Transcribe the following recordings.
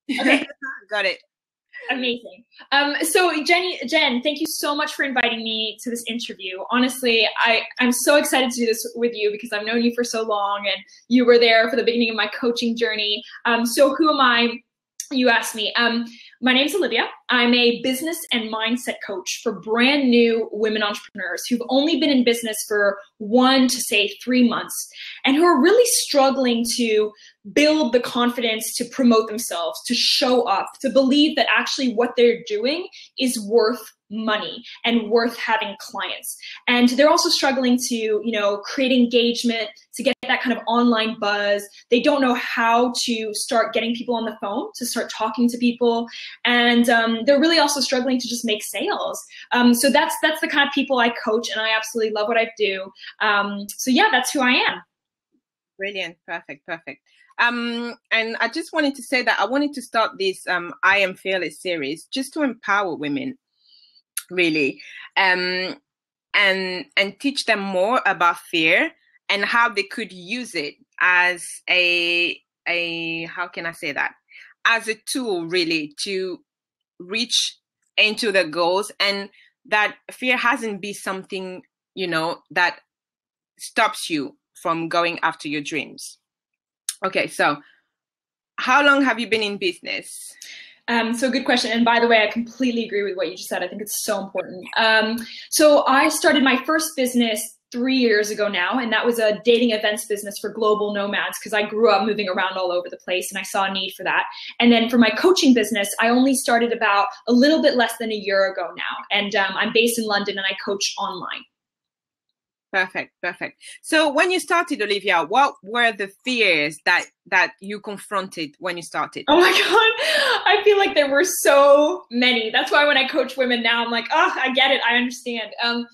Okay. Got it. Amazing. So Jen, thank you so much for inviting me to this interview. Honestly, I'm so excited to do this with you because I've known you for so long and you were there for the beginning of my coaching journey. So who am I? You asked me. My name's Olivia. I'm a business and mindset coach for brand new women entrepreneurs who've only been in business for 1 to say 3 months and who are really struggling to build the confidence to promote themselves, to show up, to believe that actually what they're doing is worth money and worth having clients. And they're also struggling to, create engagement, to get that kind of online buzz. They don't know how to start getting people on the phone, to start talking to people. And they're really also struggling to just make sales. So that's the kind of people I coach, and I absolutely love what I do. So yeah, that's who I am. Brilliant. Perfect. And I just wanted to say that I wanted to start this I Am Fearless series just to empower women, really, and teach them more about fear and how they could use it as a how can I say that, as a tool really to reach into the goals, and that fear hasn't be something that stops you from going after your dreams. Okay, so how long have you been in business? So good question. And by the way, I completely agree with what you just said. I think it's so important. So I started my first business 3 years ago now, and that was a dating events business for global nomads because I grew up moving around all over the place and I saw a need for that. And then for my coaching business, I only started about a little bit less than a year ago now. And I'm based in London and I coach online. Perfect. So when you started, Olivia, what were the fears that you confronted when you started? Oh my God, I feel like there were so many. That's why when I coach women now, I'm like, oh, I get it. I understand. I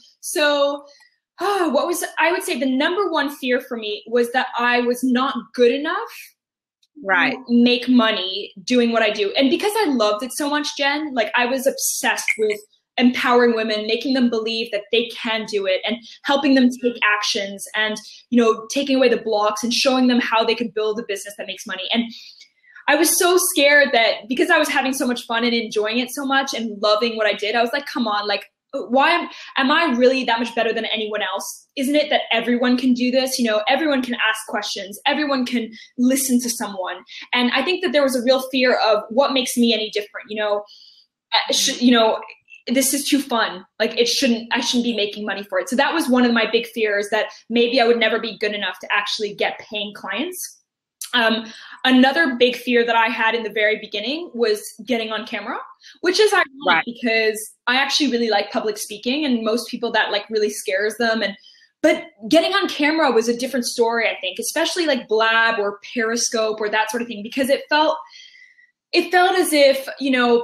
would say the number one fear for me was that I was not good enough to make money doing what I do. And because I loved it so much, Jen, like I was obsessed with empowering women, making them believe that they can do it and helping them take actions and, taking away the blocks and showing them how they could build a business that makes money. And I was so scared that because I was having so much fun and enjoying it so much and loving what I did, I was like, come on, like, why am I really that much better than anyone else? Isn't it that everyone can do this? Everyone can ask questions. Everyone can listen to someone. And I think that there was a real fear of what makes me any different, this is too fun. Like I shouldn't be making money for it. So that was one of my big fears, that maybe I would never be good enough to actually get paying clients. Another big fear that I had in the very beginning was getting on camera, which is ironic because I actually really like public speaking, and most people that like really scares them. But getting on camera was a different story, I think, especially like Blab or Periscope or that sort of thing, because it felt as if,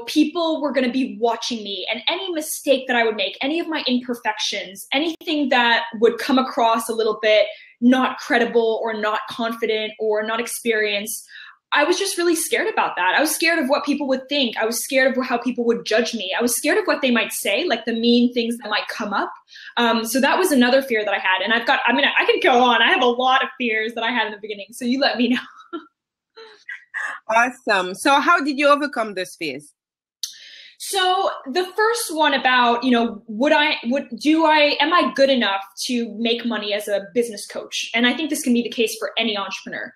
people were going to be watching me, and any mistake that I would make, any of my imperfections, anything that would come across a little bit not credible or not confident or not experienced, I was just really scared about that. I was scared of what people would think. I was scared of how people would judge me. I was scared of what they might say, like the mean things that might come up. So that was another fear that I had. And I can go on. I have a lot of fears that I had in the beginning. So you let me know. Awesome. So how did you overcome those fears? So the first one about, am I good enough to make money as a business coach? And I think this can be the case for any entrepreneur.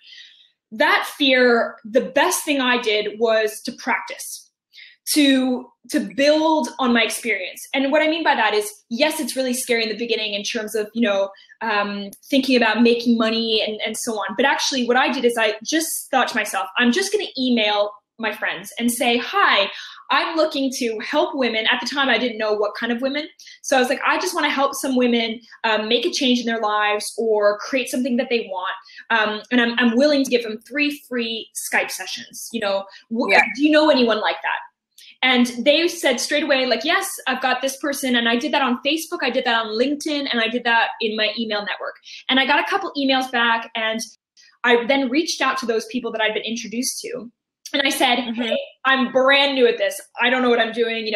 That fear, the best thing I did was to practice, to build on my experience. And what I mean by that is, yes, it's really scary in the beginning in terms of, thinking about making money and so on. But actually what I did is I just thought to myself, I'm just going to email my friends and say, hi, I'm looking to help women. At the time, I didn't know what kind of women. So I was like, I just want to help some women make a change in their lives or create something that they want. And I'm willing to give them 3 free Skype sessions. Do you know anyone like that? And they said straight away, like, yes, I've got this person. And I did that on Facebook. I did that on LinkedIn. And I did that in my email network. And I got a couple emails back. And I then reached out to those people that I'd been introduced to. And I said, hey, I'm brand new at this. I don't know what I'm doing.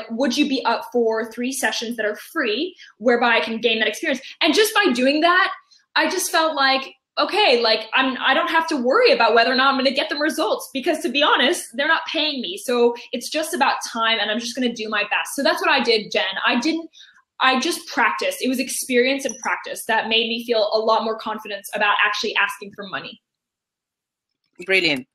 Would you be up for 3 sessions that are free whereby I can gain that experience? And just by doing that, I just felt like okay, like I don't have to worry about whether or not I'm going to get them results, because to be honest, they're not paying me. So it's just about time, and I'm just going to do my best. So that's what I did, Jen. I just practiced. It was experience and practice that made me feel a lot more confidence about actually asking for money. Brilliant.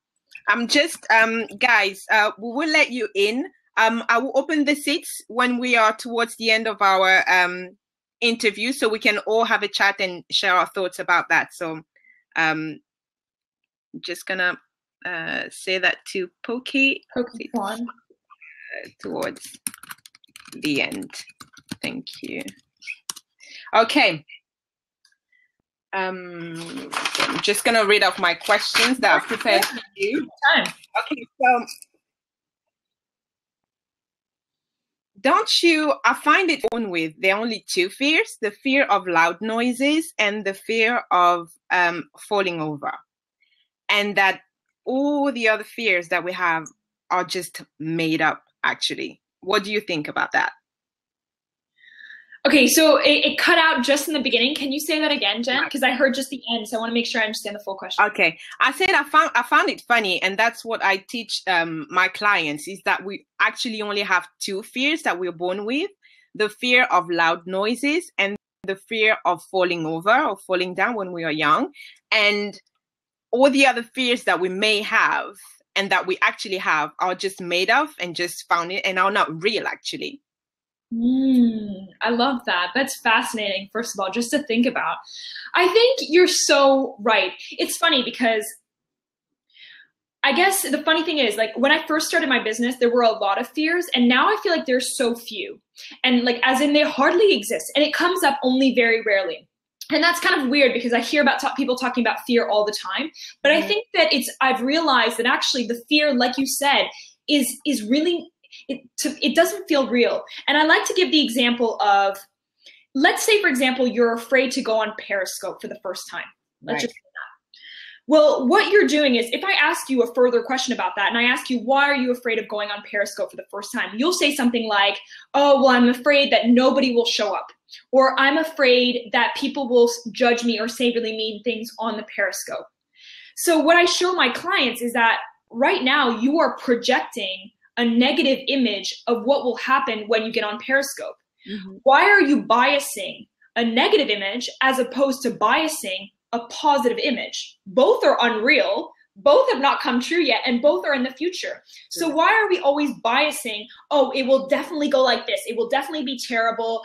Guys, we will let you in. I will open the seats when we are towards the end of our interview, so we can all have a chat and share our thoughts about that. So just gonna say that to Pokey towards the end. Thank you. Okay. I'm just gonna read off my questions that I've prepared for you. Okay, so I find it on with, there are only two fears, the fear of loud noises and the fear of falling over. And that all the other fears that we have are just made up, actually. What do you think about that? Okay, so it cut out just in the beginning. Can you say that again, Jen? Because I heard just the end, so I want to make sure I understand the full question. Okay, I said I found it funny, and that's what I teach my clients, is that we actually only have two fears that we're born with: the fear of loud noises and the fear of falling over or falling down when we are young. And all the other fears that we may have and that we actually have are just made up and just found it and are not real, actually. I love that. That's fascinating, first of all, just to think about. I think you're so right. It's funny because I guess the funny thing is, like, when I first started my business, there were a lot of fears, and now I feel like there's so few. And like, as in, they hardly exist, and it comes up only very rarely. And that's kind of weird because I hear about people talking about fear all the time. But I think that I've realized that actually the fear, like you said, is really, it doesn't feel real. And I like to give the example of, let's say, for example, you're afraid to go on Periscope for the first time. Let's just say that. Well, what you're doing is, if I ask you a further question about that, and I ask you, why are you afraid of going on Periscope for the first time? You'll say something like, oh, well, I'm afraid that nobody will show up. Or I'm afraid that people will judge me or say really mean things on the Periscope. So what I show my clients is that right now you are projecting a negative image of what will happen when you get on Periscope. Why are you biasing a negative image as opposed to biasing a positive image? Both are unreal. Both have not come true yet, and both are in the future. So why are we always biasing, oh, it will definitely go like this, it will definitely be terrible,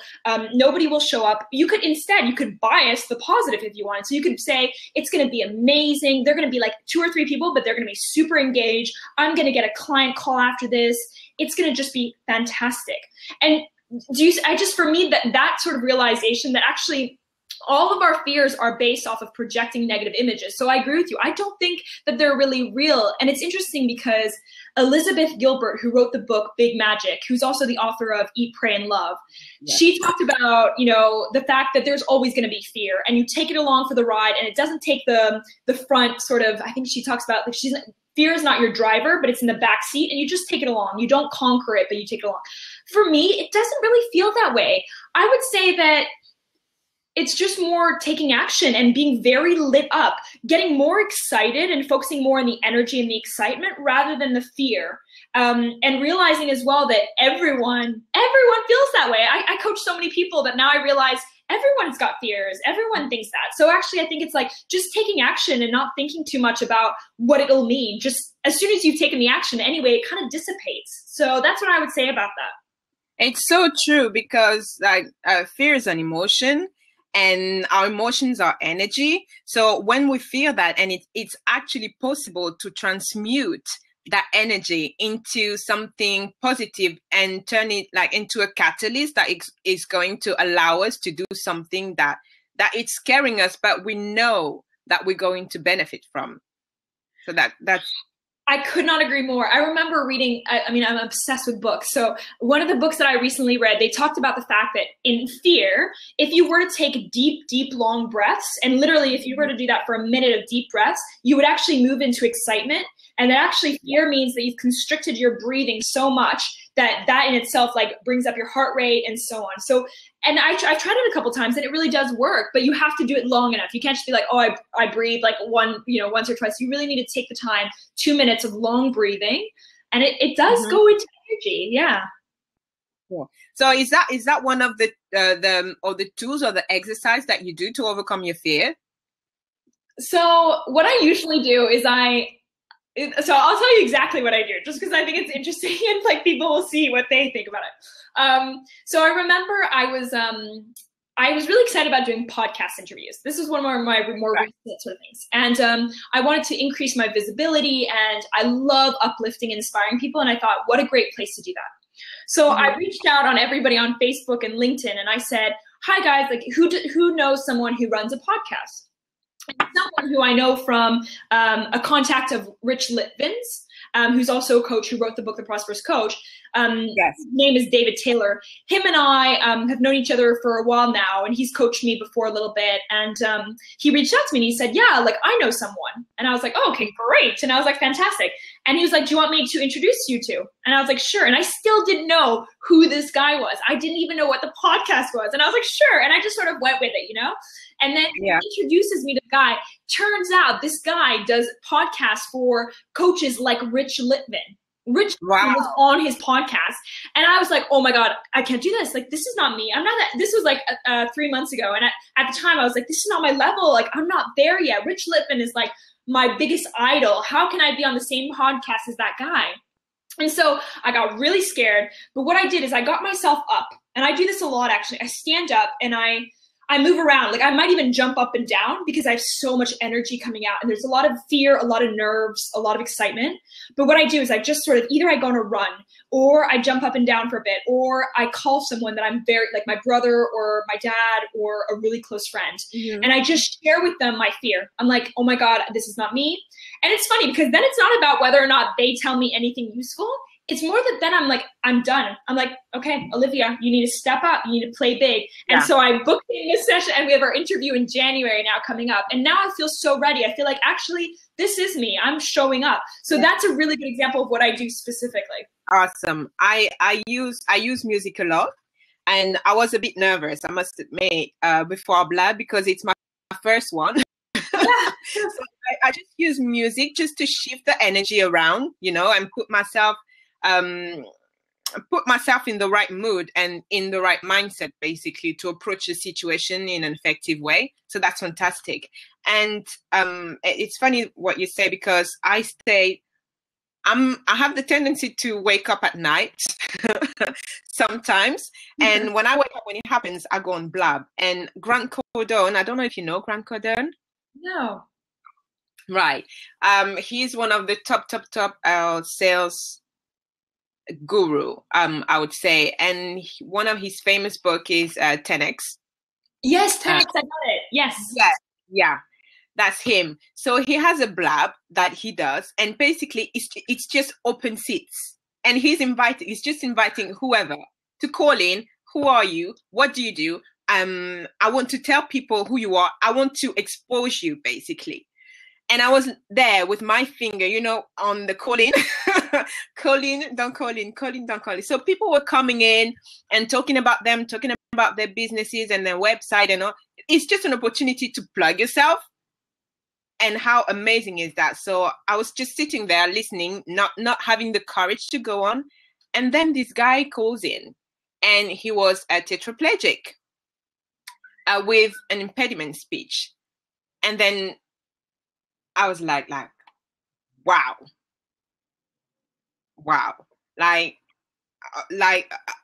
nobody will show up? You could bias the positive if you wanted. So you could say, it's going to be amazing, they're going to be like 2 or 3 people, but they're going to be super engaged, I'm going to get a client call after this, it's going to just be fantastic. And for me, that sort of realization that actually all of our fears are based off of projecting negative images. So I agree with you. I don't think that they're really real. And it's interesting because Elizabeth Gilbert, who wrote the book Big Magic, who's also the author of Eat, Pray, and Love, she talked about, the fact that there's always going to be fear, and you take it along for the ride, and it doesn't take the front sort of, I think she talks about, like, fear is not your driver, but it's in the back seat, and you just take it along. You don't conquer it, but you take it along. For me, it doesn't really feel that way. I would say that it's just more taking action and being very lit up, getting more excited and focusing more on the energy and the excitement rather than the fear. And realizing as well that everyone feels that way. I coach so many people that now I realize everyone's got fears. Everyone thinks that. So actually, I think it's like just taking action and not thinking too much about what it'll mean. Just as soon as you've taken the action anyway, it kind of dissipates. So that's what I would say about that. It's so true, because fear is an emotion. And our emotions are energy. So when we feel that, and it's actually possible to transmute that energy into something positive and turn it into a catalyst that is going to allow us to do something that it's scaring us, but we know that we're going to benefit from. So that's. I could not agree more. I remember reading, I'm obsessed with books. So one of the books that I recently read, they talked about the fact that in fear, if you were to take deep, deep, long breaths, and literally if you were to do that for a minute of deep breaths, you would actually move into excitement. And that actually fear means that you've constricted your breathing so much that in itself like brings up your heart rate and so on. So, and I tried it a couple times and it really does work, but you have to do it long enough. You can't just be like, oh, I breathe like once or twice. You really need to take the time, 2 minutes of long breathing, and it does go into energy. Yeah. Cool. So is that one of the tools or the exercise that you do to overcome your fear? So what I usually do is so I'll tell you exactly what I do, just because I think it's interesting and like people will see what they think about it. So I remember I was really excited about doing podcast interviews. This is one of my more recent sort of things. And I wanted to increase my visibility, and I love uplifting and inspiring people. And I thought, what a great place to do that. So I reached out on everybody on Facebook and LinkedIn, and I said, hi guys, like who knows someone who runs a podcast? And someone who I know from a contact of Rich Litvin's, who's also a coach who wrote the book, The Prosperous Coach. Yes. His name is David Taylor. Him and I have known each other for a while now, and he's coached me before a little bit. And he reached out to me and he said, yeah, like I know someone. And I was like, oh, okay, great. And I was like, fantastic. And he was like, do you want me to introduce you to? And I was like, sure. And I still didn't know who this guy was. I didn't even know what the podcast was. And I was like, sure. And I just sort of went with it, And then he introduces me to the guy. Turns out this guy does podcasts for coaches like Rich Litvin. Rich was on his podcast. And I was like, oh my God, I can't do this. Like, this is not me. I'm not that. This was like 3 months ago. And at the time I was like, this is not my level. Like, I'm not there yet. Rich Litvin is like my biggest idol. How can I be on the same podcast as that guy? And so I got really scared. But what I did is I got myself up, and I do this a lot, actually. I stand up and I move around. Like I might even jump up and down because I have so much energy coming out, and there's a lot of fear, a lot of nerves, a lot of excitement. But what I do is I just sort of either I go on a run, or I jump up and down for a bit, or I call someone that I'm very, like my brother or my dad or a really close friend. And I just share with them my fear. I'm like, oh my God, this is not me. And it's funny because then it's not about whether or not they tell me anything useful. It's more that then I'm like, I'm done. I'm like, okay, Olivia, you need to step up. You need to play big. And so I booked in this session, and we have our interview in January now coming up. And now I feel so ready. I feel like actually this is me. I'm showing up. So that's a really good example of what I do specifically. Awesome. I use music a lot, and I was a bit nervous, I must admit, before Blab, because it's my first one. So I just use music just to shift the energy around, and put myself in the right mood and in the right mindset, basically, to approach the situation in an effective way. So that's fantastic. And it's funny what you say, because I have the tendency to wake up at night sometimes. And when I wake up, when it happens, I go on Blab. And Grant Cardone, I don't know if you know Grant Cardone. No. Right. He's one of the top sales guru, I would say. And one of his famous book is 10X. Yes, 10X, I got it. Yes. Yeah. That's him. So he has a Blab that he does, and basically it's just open seats. And he's just inviting whoever to call in. Who are you? What do you do? I want to tell people who you are. I want to expose you, basically. And I was there with my finger, on the call in, call in, don't call in, call in, don't call in. So people were coming in and talking about their businesses and their website and all. It's just an opportunity to plug yourself. And how amazing is that? So I was just sitting there listening, not having the courage to go on. And then this guy calls in, and he was a tetraplegic with an impediment speech. And then I was like, wow. Like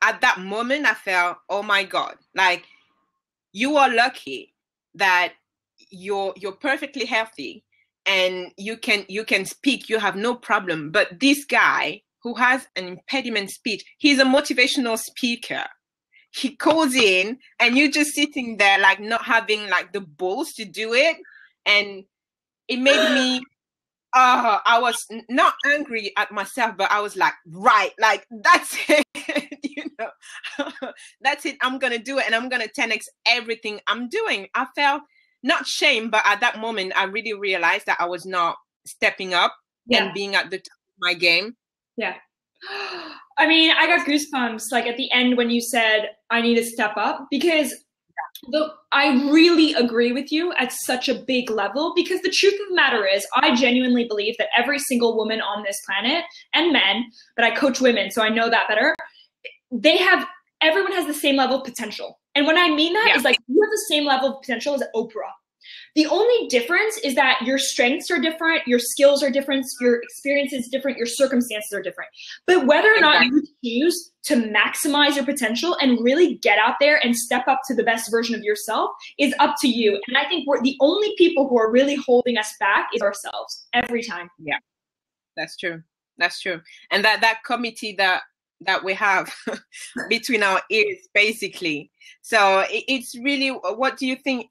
at that moment, I felt, oh my God, like you are lucky that you're perfectly healthy and you can speak, you have no problem. But this guy who has an impediment speech, he's a motivational speaker. He calls in, and you're just sitting there like not having like the balls to do it. And it made me, I was not angry at myself, but I was like, right, like that's it, that's it. I'm going to do it, and I'm going to 10X everything I'm doing. I felt not shame, but at that moment, I really realized that I was not stepping up Yeah. and being at the top of my game. Yeah. I mean, I got goosebumps like at the end when you said I need to step up, because I really agree with you at such a big level, because the truth of the matter is I genuinely believe that every single woman on this planet, and men, but I coach women, so I know that better, everyone has the same level of potential. And when I mean that is like, you have the same level of potential as Oprah. The only difference is that your strengths are different, your skills are different, your experience is different, your circumstances are different. But whether or not you choose to maximize your potential and really get out there and step up to the best version of yourself is up to you. And I think we're the only people who are really holding us back is ourselves every time. Yeah, that's true. That's true. And that committee that we have between our ears, basically. So it's really, what do you think?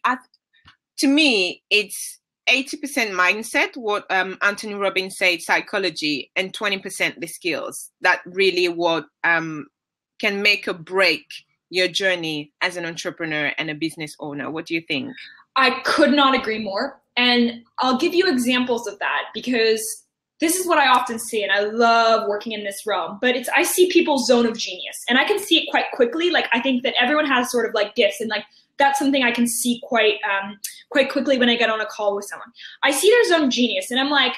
To me, it's 80% mindset, what Anthony Robbins said, psychology, and 20% the skills. That really what can make or break your journey as an entrepreneur and a business owner. What do you think? I could not agree more. And I'll give you examples of that, because this is what I often see, and I love working in this realm, but I see people's zone of genius, and I can see it quite quickly. Like, I think that everyone has sort of like gifts, and like, that's something I can see quite quickly when I get on a call with someone. I see their zone of genius, and I'm like,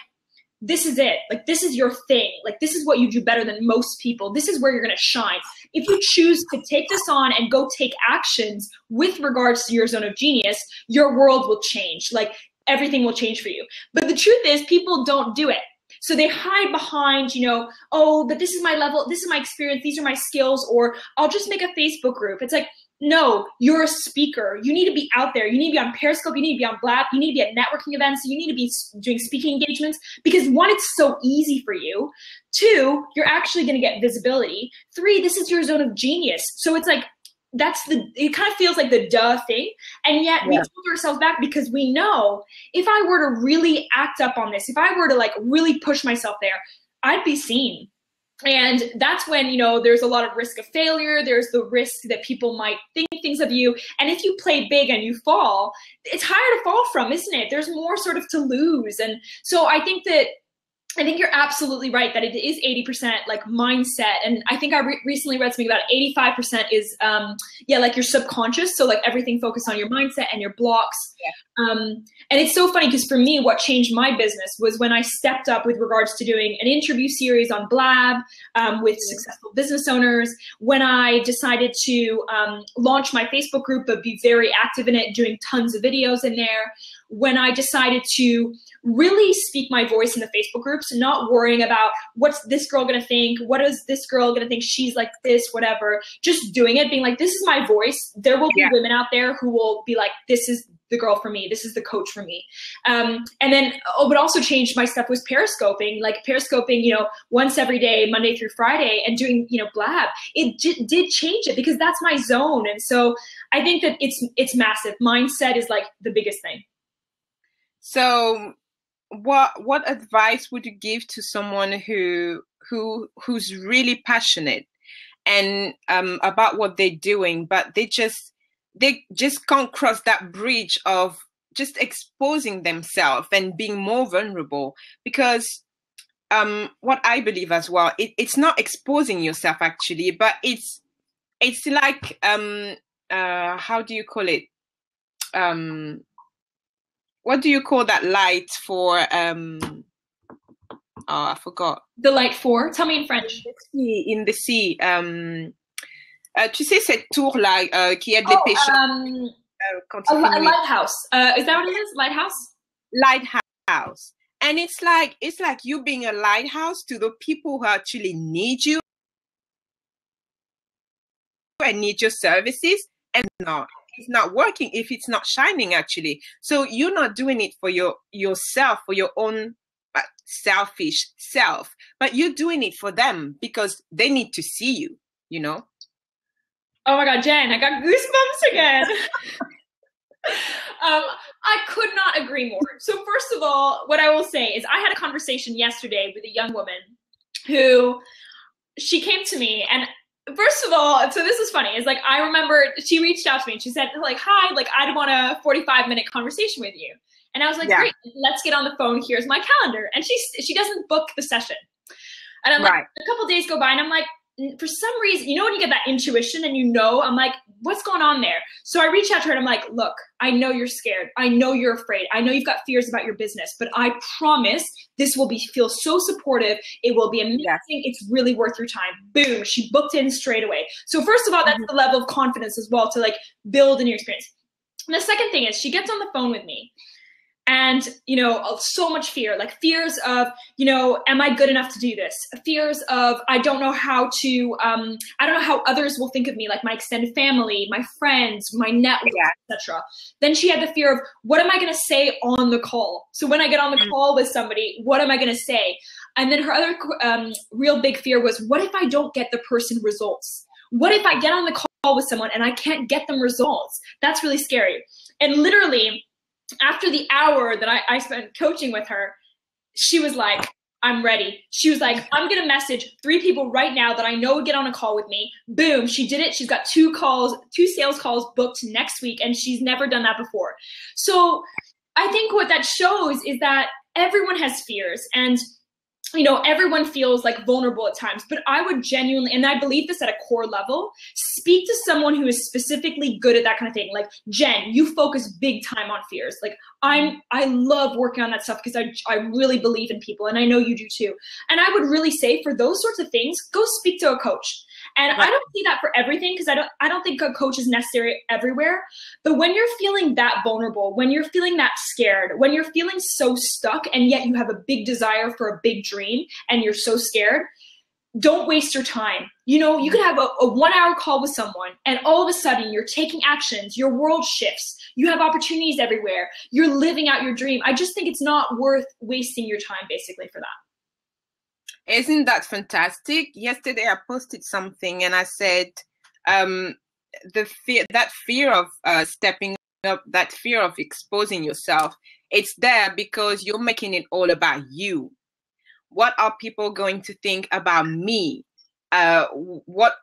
this is it. Like, this is your thing. Like, this is what you do better than most people. This is where you're going to shine. If you choose to take this on and go take actions with regards to your zone of genius, your world will change. Like, everything will change for you. But the truth is, people don't do it. So they hide behind, oh, but this is my level, this is my experience, these are my skills, or I'll just make a Facebook group. It's like, no, you're a speaker. You need to be out there. You need to be on Periscope. You need to be on Blab. You need to be at networking events. You need to be doing speaking engagements, because 1, it's so easy for you. 2, you're actually going to get visibility. 3, this is your zone of genius. So it's like, it kind of feels like the duh thing. And yet we hold ourselves back, because we know if I were to really act up on this, if I were to like really push myself there, I'd be seen. And that's when, there's a lot of risk of failure. There's the risk that people might think things of you. And if you play big and you fall, it's higher to fall from, isn't it? There's more sort of to lose. And so I think you're absolutely right that it is 80% like mindset. And I think I recently read something about 85% is, like your subconscious. So like everything focused on your mindset and your blocks. Yeah. And it's so funny, because for me, what changed my business was when I stepped up with regards to doing an interview series on Blab with successful business owners, when I decided to launch my Facebook group, but be very active in it, doing tons of videos in there, when I decided to really speak my voice in the Facebook groups, not worrying about what's this girl going to think, what is this girl going to think, she's like this, whatever, just doing it, being like, this is my voice. There will be women out there who will be like, this is the girl for me. This is the coach for me. And then what also changed my stuff was periscoping, once every day, Monday through Friday, and doing, Blab. It did change it, because that's my zone. And so I think that it's massive. Mindset is like the biggest thing. So what advice would you give to someone who's really passionate and about what they're doing, but they just can't cross that bridge of just exposing themselves and being more vulnerable? Because what I believe as well, it's not exposing yourself actually, but it's like how do you call it? What do you call that light for? I forgot. The light for? Tell me in French. In the sea. Tu sais cette tour là qui aide les pêcheurs. A lighthouse. Is that what it is? Lighthouse. Lighthouse. And it's like you being a lighthouse to the people who actually need you and need your services, and it's not working if it's not shining actually. So you're not doing it for yourself, for your own selfish self, but you're doing it for them because they need to see you, Oh my God, Jen, I got goosebumps again. I could not agree more. So first of all, what I will say is I had a conversation yesterday with a young woman who, she came to me, and first of all, so this is funny, is like, I remember she reached out to me and she said like, hi, like I'd want a 45-minute conversation with you. And I was like, great, let's get on the phone. Here's my calendar. And she doesn't book the session. And I'm like, a couple days go by and I'm like, for some reason, you know, when you get that intuition and you know, I'm like, what's going on there? So I reach out to her and I'm like, look, I know you're scared. I know you're afraid. I know you've got fears about your business, but I promise this will feel so supportive. It will be amazing. It's really worth your time. Boom. She booked in straight away. So first of all, that's the level of confidence as well to like build in your experience. And the second thing is she gets on the phone with me. And, you know, so much fear, like fears of, you know, am I good enough to do this? Fears of, I don't know how to, I don't know how others will think of me, like my extended family, my friends, my network, etc. Then she had the fear of, what am I going to say on the call? So when I get on the call with somebody, what am I going to say? And then her other real big fear was, what if I don't get the person results? What if I get on the call with someone and I can't get them results? That's really scary. And literally, after the hour that I spent coaching with her, she was like, I'm ready. She was like, I'm going to message 3 people right now that I know would get on a call with me. Boom. She did it. She's got 2 sales calls booked next week, and she's never done that before. So I think what that shows is that everyone has fears, and you know, everyone feels like vulnerable at times, but I would genuinely, and I believe this at a core level, speak to someone who is specifically good at that kind of thing. Like, Jen, you focus big time on fears. Like, I love working on that stuff because I really believe in people, and I know you do too. And I would really say for those sorts of things, go speak to a coach. And I don't see that for everything because I don't think a coach is necessary everywhere. But when you're feeling that vulnerable, when you're feeling that scared, when you're feeling so stuck and yet you have a big desire for a big dream and you're so scared, don't waste your time. You know, you could have a 1-hour call with someone and all of a sudden you're taking actions, your world shifts, you have opportunities everywhere, you're living out your dream. I just think it's not worth wasting your time basically for that. Isn't that fantastic? Yesterday I posted something and I said that fear of stepping up, that fear of exposing yourself, it's there because you're making it all about you. What are people going to think about me? What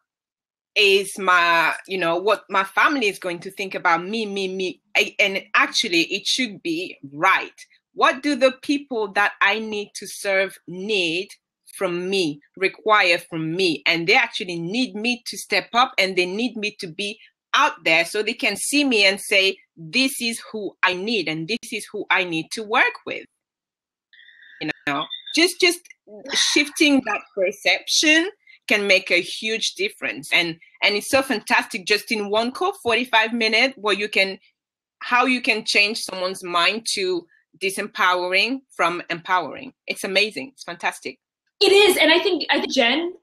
is my, you know, what my family is going to think about me. And actually it should be right. What do the people that I need to serve need from me, require from me? And they actually need me to step up, and they need me to be out there so they can see me and say, this is who I need and this is who I need to work with. You know, just shifting that perception can make a huge difference. And it's so fantastic just in one call, 45 minutes, where how you can change someone's mind to disempowering from empowering. It's amazing. It's fantastic. It is. And I think, Jen,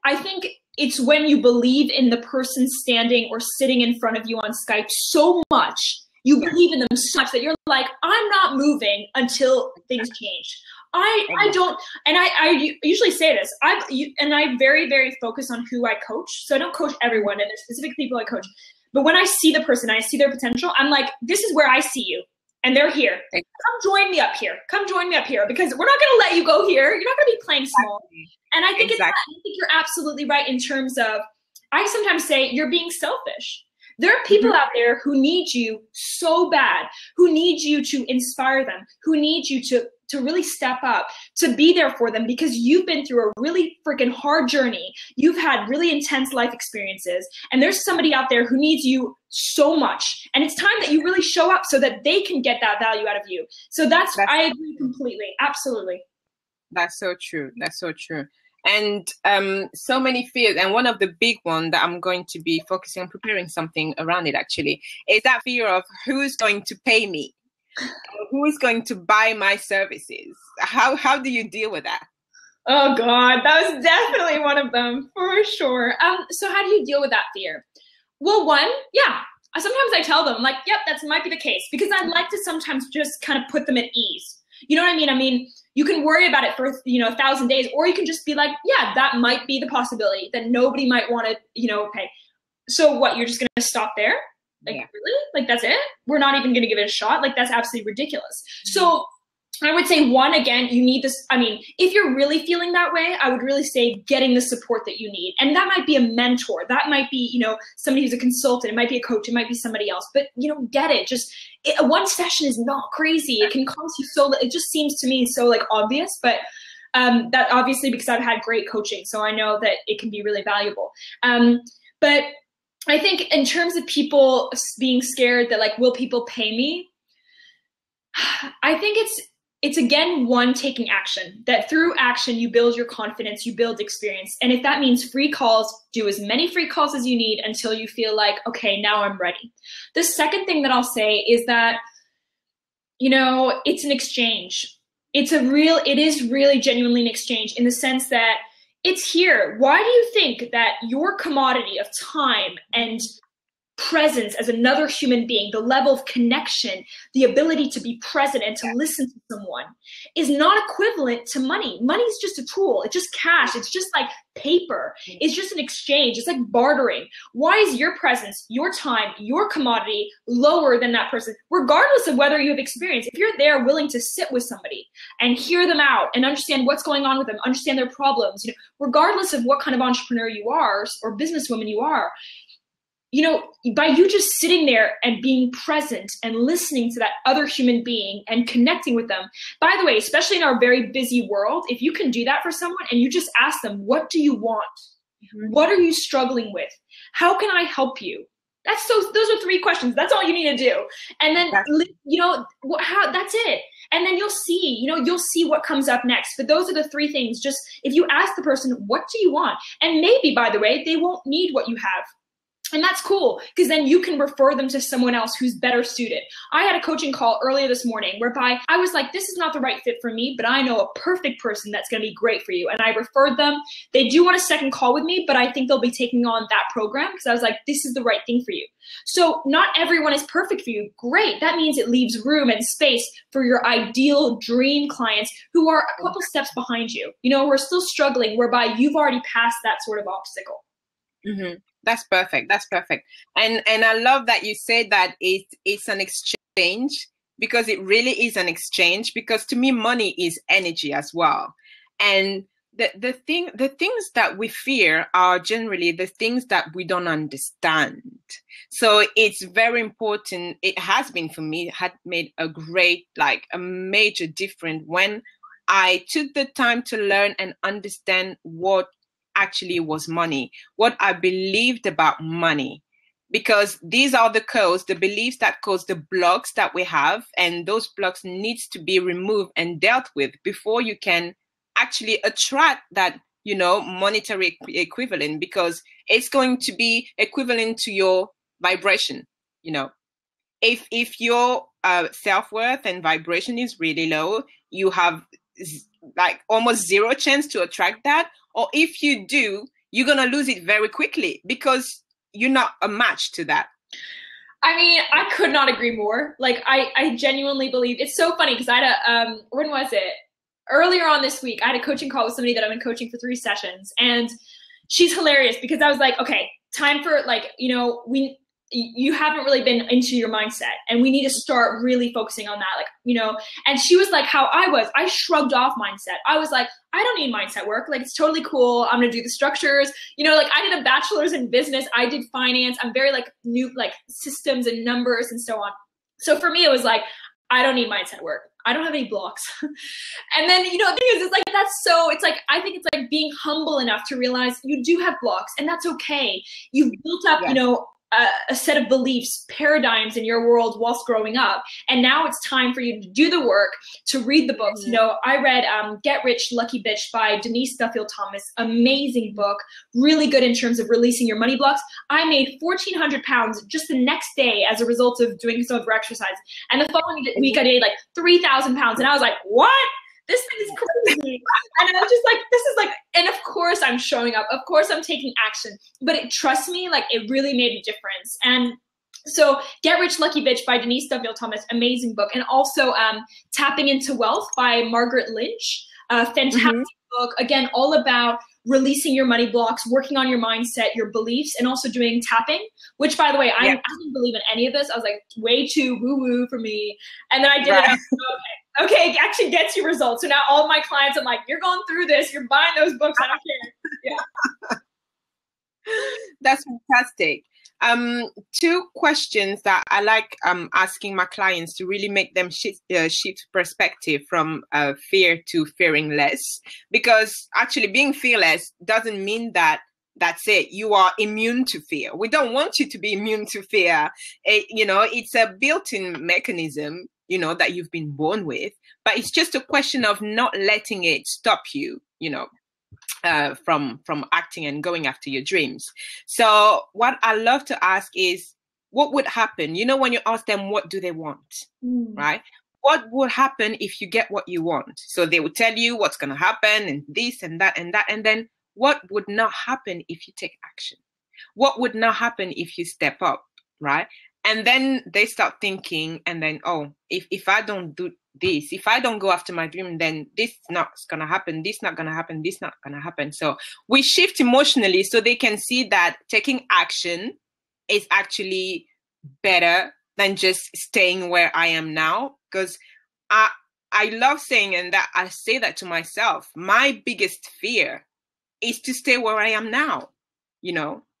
it's when you believe in the person standing or sitting in front of you on Skype so much, you believe in them so much that you're like, I'm not moving until things change. I don't, and I usually say this, I very, very focus on who I coach. So I don't coach everyone, and there's specific people I coach. But when I see the person, I see their potential, I'm like, this is where I see you. And they're here. Come join me up here. Come join me up here, because we're not going to let you go here. You're not going to be playing small. And I think I think you're absolutely right in terms of, I sometimes say you're being selfish. There are people out there who need you so bad, who need you to inspire them, who need you to really step up, to be there for them, because you've been through a really freaking hard journey. You've had really intense life experiences, and there's somebody out there who needs you so much. And it's time that you really show up so that they can get that value out of you. So I agree completely. Absolutely. That's so true. That's so true. And so many fears. And one of the big ones that I'm going to be focusing on, preparing something around it actually, is that fear of who's going to pay me? Who is going to buy my services? How do you deal with that? Oh God, that was definitely one of them for sure. So how do you deal with that fear? Well, sometimes I tell them like, yep, that might be the case, because I'd like to sometimes just kind of put them at ease. You know what I mean? I mean, you can worry about it for 1,000 days, or you can just be like, yeah, that might be the possibility that nobody might want to, pay. So what? You're just gonna stop there? Like, really? Like, that's it? We're not even going to give it a shot? Like, that's absolutely ridiculous. So I would say one, again, you need this. I mean, if you're really feeling that way, I would really say getting the support that you need. And that might be a mentor. That might be, you know, somebody who's a consultant. It might be a coach. It might be somebody else. But, you know, get it. Just one session is not crazy. It can cost you so, it just seems to me so like obvious. But that obviously because I've had great coaching. So I know that it can be really valuable. But I think in terms of people being scared that like, will people pay me? I think it's again, one, taking action, that through action, you build your confidence, you build experience. And if that means free calls, do as many free calls as you need until you feel like, okay, now I'm ready. The second thing that I'll say is that, you know, it's an exchange. It is really genuinely an exchange in the sense that it's here. Why do you think that your commodity of time and presence as another human being, the level of connection, the ability to be present and to listen to someone is not equivalent to money? Money is just a tool. It's just cash. It's just like paper. It's just an exchange. It's like bartering. Why is your presence, your time, your commodity lower than that person, regardless of whether you have experience? If you're there willing to sit with somebody and hear them out and understand what's going on with them, understand their problems, you know, regardless of what kind of entrepreneur you are or businesswoman you are, you know, by you just sitting there and being present and listening to that other human being and connecting with them. By the way, especially in our very busy world, if you can do that for someone and you just ask them, what do you want? What are you struggling with? How can I help you? Those are 3 questions. That's all you need to do. And then, you know, that's it. And then you'll see what comes up next. But those are the 3 things. Just if you ask the person, what do you want? And maybe, by the way, they won't need what you have. And that's cool, because then you can refer them to someone else who's better suited. I had a coaching call earlier this morning whereby I was like, this is not the right fit for me, but I know a perfect person that's going to be great for you. And I referred them. They do want a second call with me, but I think they'll be taking on that program because I was like, this is the right thing for you. So not everyone is perfect for you. Great. That means it leaves room and space for your ideal dream clients who are a couple steps behind you, you know, who are still struggling, whereby you've already passed that sort of obstacle. Mm-hmm. That's perfect. That's perfect. And I love that you said that it's an exchange, because it really is an exchange, because to me, money is energy as well. And the things that we fear are generally the things that we don't understand. So it's very important. It has been for me, had made a major difference when I took the time to learn and understand what actually was money, what I believed about money, because these are the beliefs that cause the blocks that we have, and those blocks needs to be removed and dealt with before you can actually attract that, you know, monetary equivalent, because it's going to be equivalent to your vibration. You know, if your self-worth and vibration is really low, you have like almost 0 chance to attract that. Or if you do, you're going to lose it very quickly because you're not a match to that. I mean, I could not agree more. Like, I genuinely believe it's so funny because I had when was it? Earlier on this week, I had a coaching call with somebody that I've been coaching for 3 sessions. And she's hilarious because I was like, okay, time for like, you know, you haven't really been into your mindset and we need to start really focusing on that. Like, you know, and she was like how I shrugged off mindset. I was like, I don't need mindset work. Like, it's totally cool. I'm going to do the structures, you know, like I did a bachelor's in business. I did finance. I'm very like new, like systems and numbers and so on. So for me, it was like, I don't need mindset work. I don't have any blocks. And then, you know, the thing is, it's like, it's like, I think it's like being humble enough to realize you do have blocks and that's okay. You've built up, you know, a set of beliefs, paradigms in your world whilst growing up. And now it's time for you to do the work, to read the books. You know, I read Get Rich, Lucky Bitch by Denise Duffield Thomas. Amazing book. Really good in terms of releasing your money blocks. I made 1,400 pounds just the next day as a result of doing some of her exercise. And the following week I made like 3,000 pounds. And I was like, what? This thing is crazy. And I was just like, this is like, and of course I'm showing up. Of course I'm taking action. But trust me, like it really made a difference. And so Get Rich, Lucky Bitch by Denise Duffield Thomas, amazing book. And also Tapping into Wealth by Margaret Lynch, fantastic book. Again, all about releasing your money blocks, working on your mindset, your beliefs, and also doing tapping, which, by the way, I didn't believe in any of this. I was like, way too woo-woo for me. And then I did it. I was like, okay, it actually gets you results. So now all of my clients, I'm like, you're going through this. You're buying those books. I don't care. Yeah. That's fantastic. Two questions that I like asking my clients to really make them shift perspective from fear to fearing less, because actually being fearless doesn't mean that that's it, you are immune to fear. We don't want you to be immune to fear. It's a built-in mechanism, that you've been born with, but it's just a question of not letting it stop you, from acting and going after your dreams. So what I love to ask is, what would happen? When you ask them, what do they want, right? What would happen if you get what you want? So they will tell you what's going to happen and this and that and that. And then what would not happen if you take action? What would not happen if you step up, right? And then they start thinking, and then, oh, if I don't do this, if I don't go after my dream, then this not going to happen, this not going to happen, this not going to happen. So we shift emotionally so they can see that taking action is actually better than just staying where I am now. Because I love saying, and that I say that to myself, my biggest fear is to stay where I am now,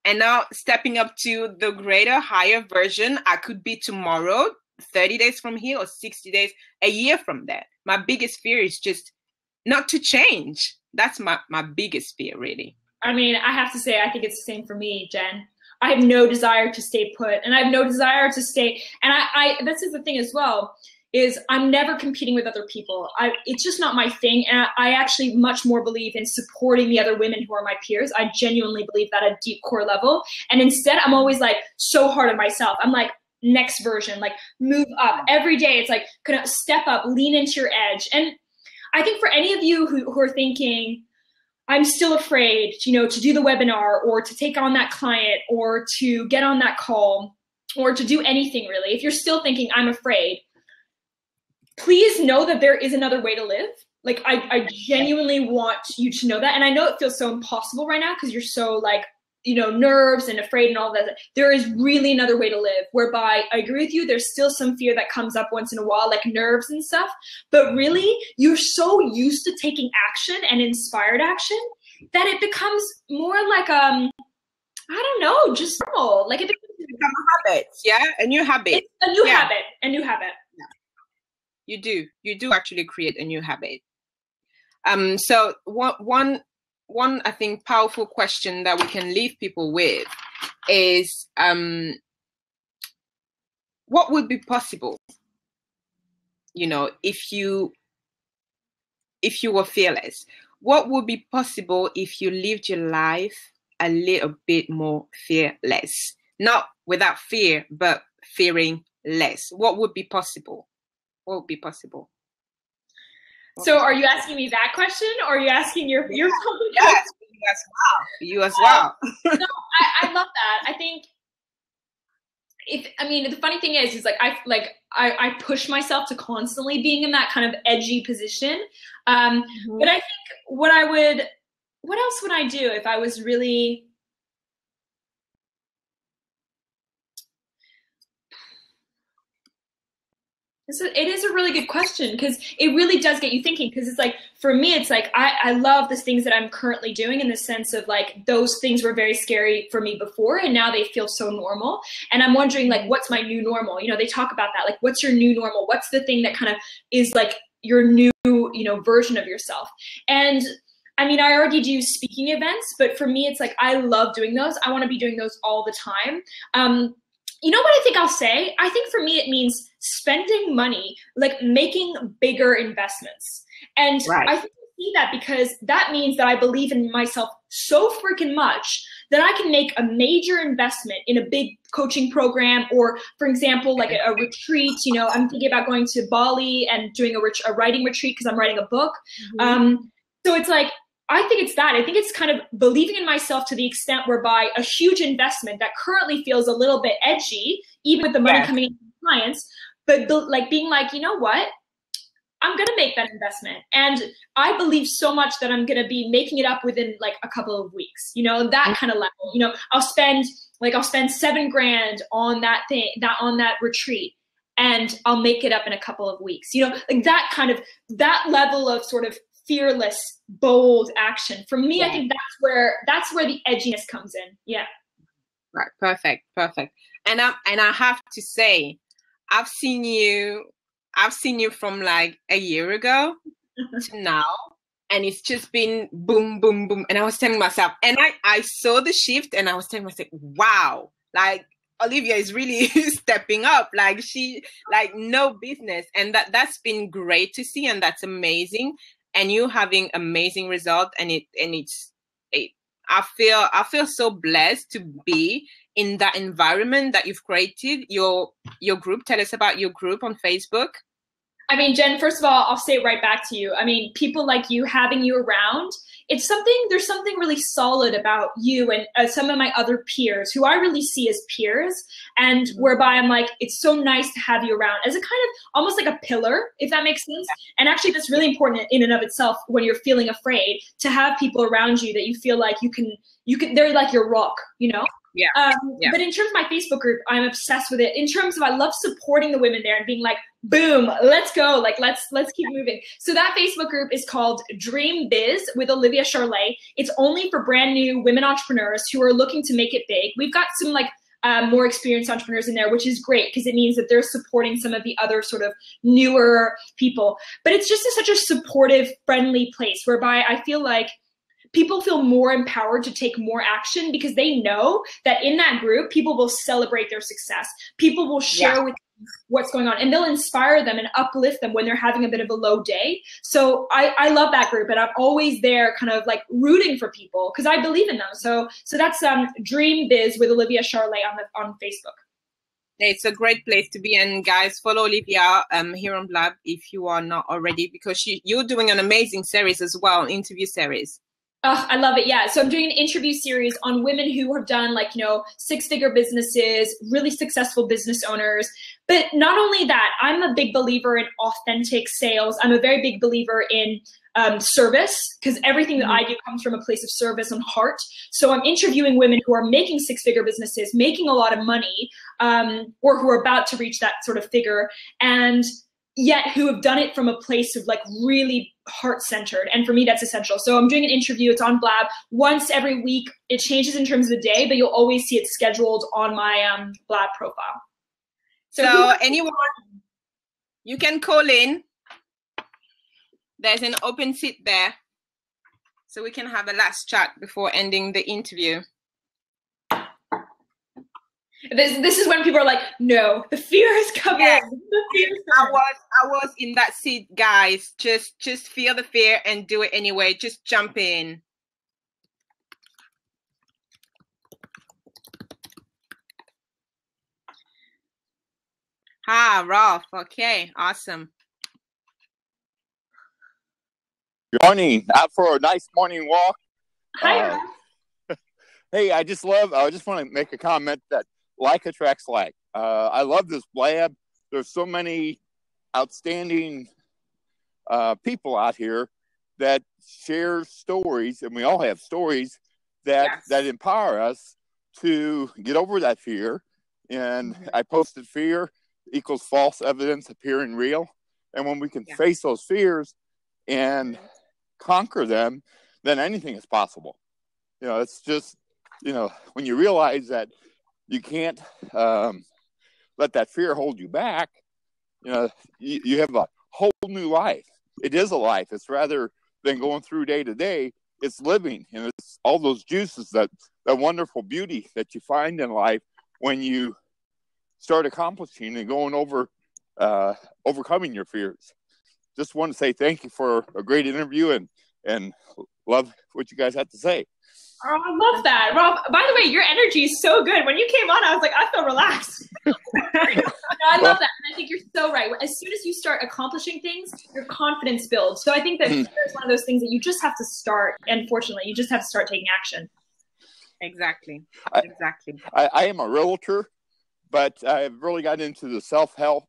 and now stepping up to the greater, higher version I could be tomorrow, 30 days from here, or 60 days, a year from there. My biggest fear is just not to change. That's my biggest fear, really. I mean, I have to say, I think it's the same for me, Jen. I have no desire to stay put, and I have no desire to stay. And this is the thing as well, is I'm never competing with other people. It's just not my thing. And I actually much more believe in supporting the other women who are my peers. I genuinely believe that at a deep core level. And instead, I'm always like so hard on myself. I'm like, next version, like move up every day. It's like, kind of step up, lean into your edge. And I think for any of you who are thinking, I'm still afraid, to do the webinar or to take on that client or to get on that call or to do anything really, if you're still thinking I'm afraid, please know that there is another way to live. Like I genuinely want you to know that. And I know it feels so impossible right now because you're so like, nerves and afraid and all that. There is really another way to live, whereby I agree with you. There's still some fear that comes up once in a while, like nerves and stuff. But really, you're so used to taking action and inspired action that it becomes more like, I don't know, just normal. Like it becomes a habit. Yeah. A new habit. It's a new habit. A new habit. You do actually create a new habit. So one I think powerful question that we can leave people with is, what would be possible, if you were fearless? What would be possible if you lived your life a little bit more fearless? Not without fear, but fearing less. What would be possible? What would be possible? So are you asking me that question, or are you asking your yes, you as well. No, I love that. I think the funny thing is like I push myself to constantly being in that kind of edgy position. But I think what else would I do if I was really, it is a really good question, because it really does get you thinking. Because it's like, for me, it's like I love the things that I'm currently doing, in the sense of like those things were very scary for me before, and now they feel so normal. And I'm wondering, like, what's my new normal? They talk about that, like, what's your new normal? What's the thing that kind of is like your new version of yourself? And I mean, I already do speaking events, but for me, it's like I love doing those. I want to be doing those all the time. You know what I think I'll say? I think for me, it means spending money, like making bigger investments. And right. I think I see that because that means that I believe in myself so freaking much that I can make a major investment in a big coaching program, or, for example, like a retreat. I'm thinking about going to Bali and doing a writing retreat because I'm writing a book. So it's like, I think it's that. I think it's kind of believing in myself to the extent whereby a huge investment that currently feels a little bit edgy, even with the money coming in from clients, but like being like, you know what? I'm going to make that investment. And I believe so much that I'm going to be making it up within like a couple of weeks, you know, that kind of level. You know, I'll spend $7,000 on that thing, on that retreat, and I'll make it up in a couple of weeks. You know, like that level of sort of fearless, bold action. For me, I think that's where the edginess comes in. Yeah. Right. Perfect. And I have to say, I've seen you from like a year ago to now, and it's just been boom, boom, boom. And I was telling myself, and I saw the shift, and I was telling myself, wow, like Olivia is really stepping up. Like she, like no business, and that's been great to see, and that's amazing. And you having amazing result, I feel so blessed to be in that environment that you've created. Your group. Tell us about your group on Facebook. I mean, Jen, first of all, I'll say it right back to you. I mean, people like you, having you around, there's something really solid about you and some of my other peers who I really see as peers, and whereby I'm like, it's so nice to have you around as a kind of almost like a pillar, if that makes sense. And actually that's really important in and of itself when you're feeling afraid, to have people around you that you feel like you can, they're like your rock, you know? Yeah. But in terms of my Facebook group, I'm obsessed with it. In terms of, I love supporting the women there and being like, boom, let's go. Like, let's keep moving. So that Facebook group is called Dream Biz with Olivia Charlet. It's only for brand new women entrepreneurs who are looking to make it big. We've got some like more experienced entrepreneurs in there, which is great because it means that they're supporting some of the other sort of newer people. But it's just such a supportive, friendly place whereby I feel like people feel more empowered to take more action because they know that in that group, people will celebrate their success. People will share with them what's going on, and they'll inspire them and uplift them when they're having a bit of a low day. So I love that group, and I'm always there kind of like rooting for people because I believe in them. So that's Dream Biz with Olivia Charlet on Facebook. It's a great place to be. And guys, follow Olivia here on Blab if you are not already, because you're doing an amazing series as well, interview series. Oh, I love it. Yeah. So I'm doing an interview series on women who have done like, you know, 6-figure businesses, really successful business owners. But not only that, I'm a big believer in authentic sales. I'm a very big believer in service, because everything that I do comes from a place of service and heart. So I'm interviewing women who are making 6-figure businesses, making a lot of money, or who are about to reach that sort of figure, and yet who have done it from a place of like really heart-centered. And for me, that's essential. So I'm doing an interview. It's on Blab once every week. It changes in terms of the day, but you'll always see it scheduled on my Blab profile. So anyone, you can call in. There's an open seat there. So we can have a last chat before ending the interview. This is when people are like, no, the fear is coming. Yeah. The fear is coming. I was in that seat, guys. Just feel the fear and do it anyway. Just jump in. Rolf. Okay, awesome. Joining out for a nice morning walk. Hi. Hey, I just want to make a comment that like attracts like. I love this Blab. There's so many outstanding people out here that share stories, and we all have stories that empower us to get over that fear. And I posted fear equals false evidence appearing real. And when we can face those fears and conquer them, then anything is possible. You know, it's just, you know, when you realize that you can't let that fear hold you back, you know, you have a whole new life. It is a life. It's rather than going through day to day, it's living. And it's all those juices, that wonderful beauty that you find in life when you start accomplishing and going over, overcoming your fears. Just want to say thank you for a great interview and love what you guys had to say. Oh, I love that. Rob, by the way, your energy is so good. When you came on, I was like, I feel relaxed. No, I love that. And I think you're so right. As soon as you start accomplishing things, your confidence builds. So I think that it's one of those things that you just have to start. And fortunately, you just have to start taking action. Exactly. I am a realtor, but I've really got into the self-help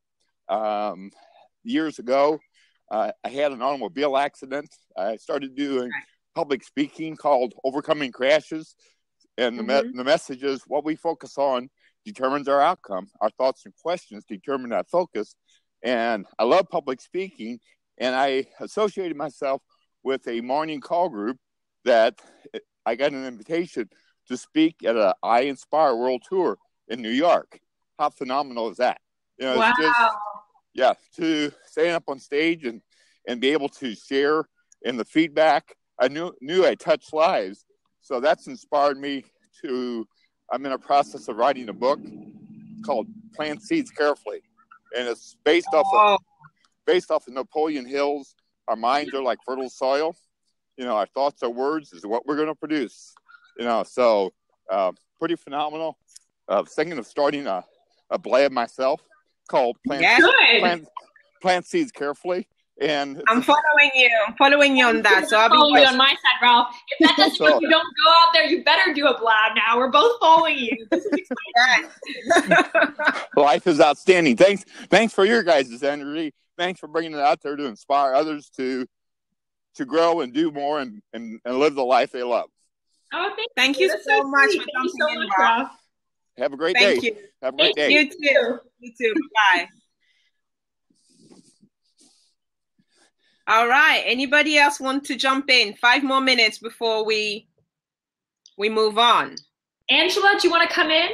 years ago. I had an automobile accident. I started doing public speaking called Overcoming Crashes. And the message is what we focus on determines our outcome. Our thoughts and questions determine that focus. And I love public speaking. And I associated myself with a morning call group that I got an invitation to speak at a I Inspire World Tour in New York. How phenomenal is that? Wow. It's just, to stand up on stage and be able to share in the feedback. I knew I touched lives. So that's inspired me I'm in a process of writing a book called Plant Seeds Carefully. And it's based off of Napoleon Hill's Our minds are like fertile soil. Our thoughts are words is what we're going to produce. So pretty phenomenal. Thinking of starting a blab myself called Plant Seeds Carefully. And I'm following you. I'm following you on that. So I'll be following you on my side, Ralph. If that doesn't mean you don't go out there, you better do a blab now. We're both following you. This is exciting. Life is outstanding. Thanks for your guys' energy. Thanks for bringing it out there to inspire others to grow and do more and live the life they love. Oh, thank you so much for jumping in, Ralph. Have a great day. Thank you. Have a great day. You too. You too. Bye. All right. Anybody else want to jump in? 5 more minutes before we move on. Angela, do you want to come in?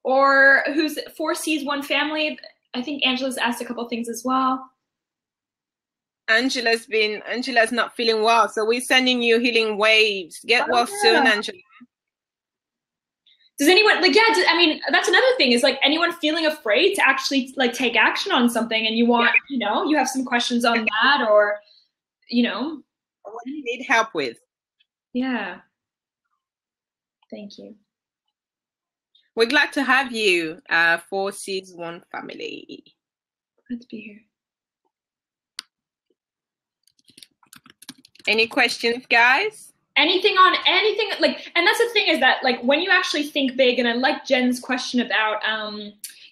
Or who's 4 C's, 1 family? I think Angela's asked a couple of things as well. Angela's not feeling well, so we're sending you healing waves. Get well soon, Angela. Does anyone that's another thing is anyone feeling afraid to actually take action on something and you want, you have some questions on that or, what do you need help with? Yeah. Thank you. We're glad to have you, 4 Seeds, 1 family. Glad to be here. Any questions, guys? Anything, and that's the thing is that when you actually think big, and I like Jen's question about,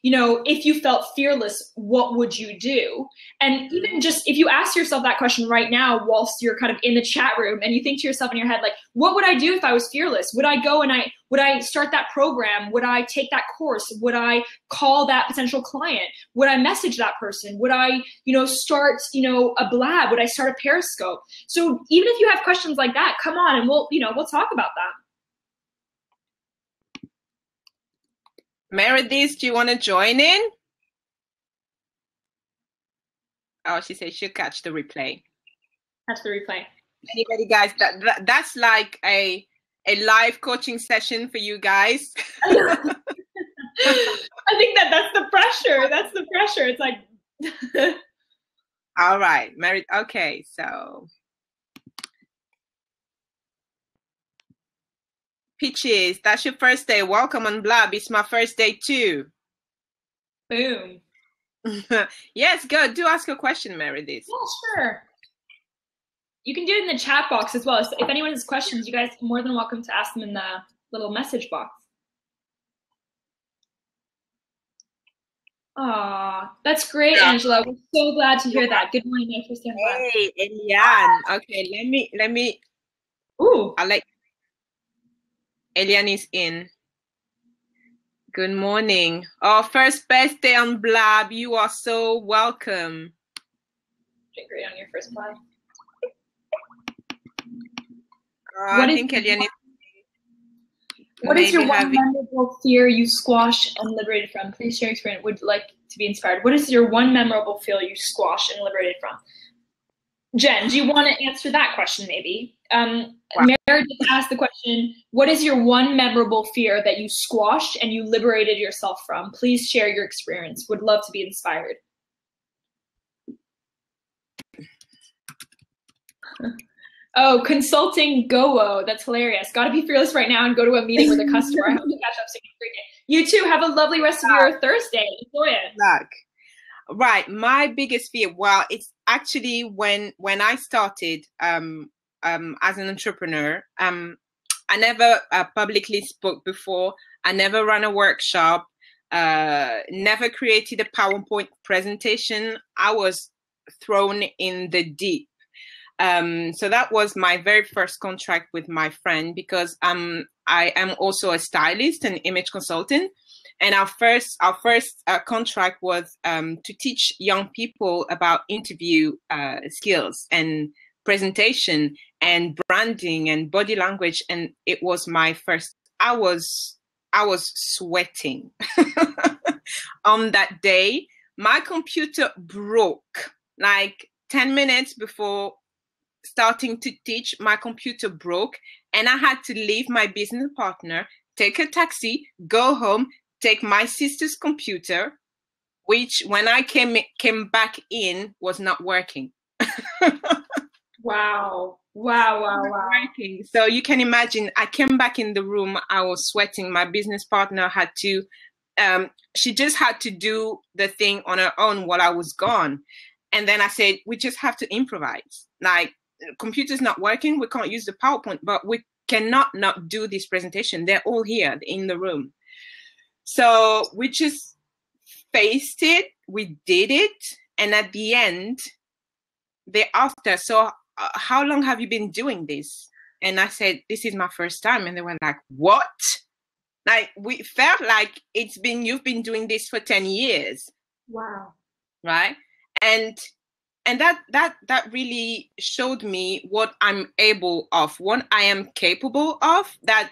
if you felt fearless, what would you do? And even just if you ask yourself that question right now, whilst you're kind of in the chat room and you think to yourself in your head, what would I do if I was fearless? Would I go and would I start that program? Would I take that course? Would I call that potential client? Would I message that person? Would I, start, a blab? Would I start a Periscope? So even if you have questions like that, come on and we'll talk about that. Meredith, do you want to join in? Oh, she says she'll catch the replay. Catch the replay. Anybody, guys, that's like a live coaching session for you guys. I think that's the pressure. That's the pressure. It's like. All right, Meredith. Okay, so. Peaches, that's your first day. Welcome on Blab. It's my first day too. Boom. Yes, go. Do ask a question, Meredith. Yeah, sure. You can do it in the chat box as well. So if anyone has questions, you guys are more than welcome to ask them in the little message box. Aw, that's great, Angela. We're so glad to hear that. Good morning, my first time. Hey, Eliane. Okay, let me. Ooh. Eliane is in. Good morning. Oh, first birthday on Blab. You are so welcome. Doing great on your first Blab. I think Eliane is. What is your one memorable fear you squashed and liberated from? Please share your experience. Would like to be inspired. What is your one memorable fear you squashed and liberated from? Jen, do you want to answer that question maybe? Meredith asked the question, what is your one memorable fear that you squashed and you liberated yourself from? Please share your experience. Would love to be inspired. Oh, consulting Go. That's hilarious. Got to be fearless right now and go to a meeting with a customer. I hope to catch up soon. You too. Have a lovely rest of your Thursday. Enjoy it. Luck. Right. My biggest fear, well, it's actually when I started as an entrepreneur, I never publicly spoke before. I never ran a workshop, never created a PowerPoint presentation. I was thrown in the deep. So that was my very first contract with my friend, because I am also a stylist and image consultant. And our first contract was to teach young people about interview skills and presentation and branding and body language. And it was my first. I was sweating on that day. My computer broke like 10 minutes before starting to teach. My computer broke, and I had to leave my business partner, take a taxi, go home, take my sister's computer, which when I came back in was not working. Wow. Working. So you can imagine, I came back in the room, I was sweating. My business partner had to, she just had to do the thing on her own while I was gone. And then I said, we just have to improvise. Like, computer's not working, we can't use the PowerPoint, but we cannot not do this presentation. They're all here in the room. So we just faced it, we did it. And at the end, they asked us, so how long have you been doing this? And I said, this is my first time. And they were like, what? Like, we felt like you've been doing this for 10 years. Wow. Right? And that really showed me what I'm able of, what I am capable of, that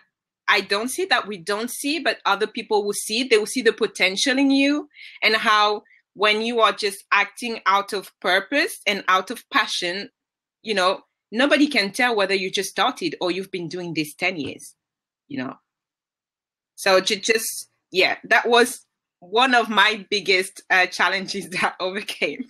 I don't see, that we don't see, but other people will see. They will see the potential in you, and how when you are just acting out of purpose and out of passion, you know, nobody can tell whether you just started or you've been doing this 10 years, you know. So just, yeah, that was one of my biggest challenges that I overcame.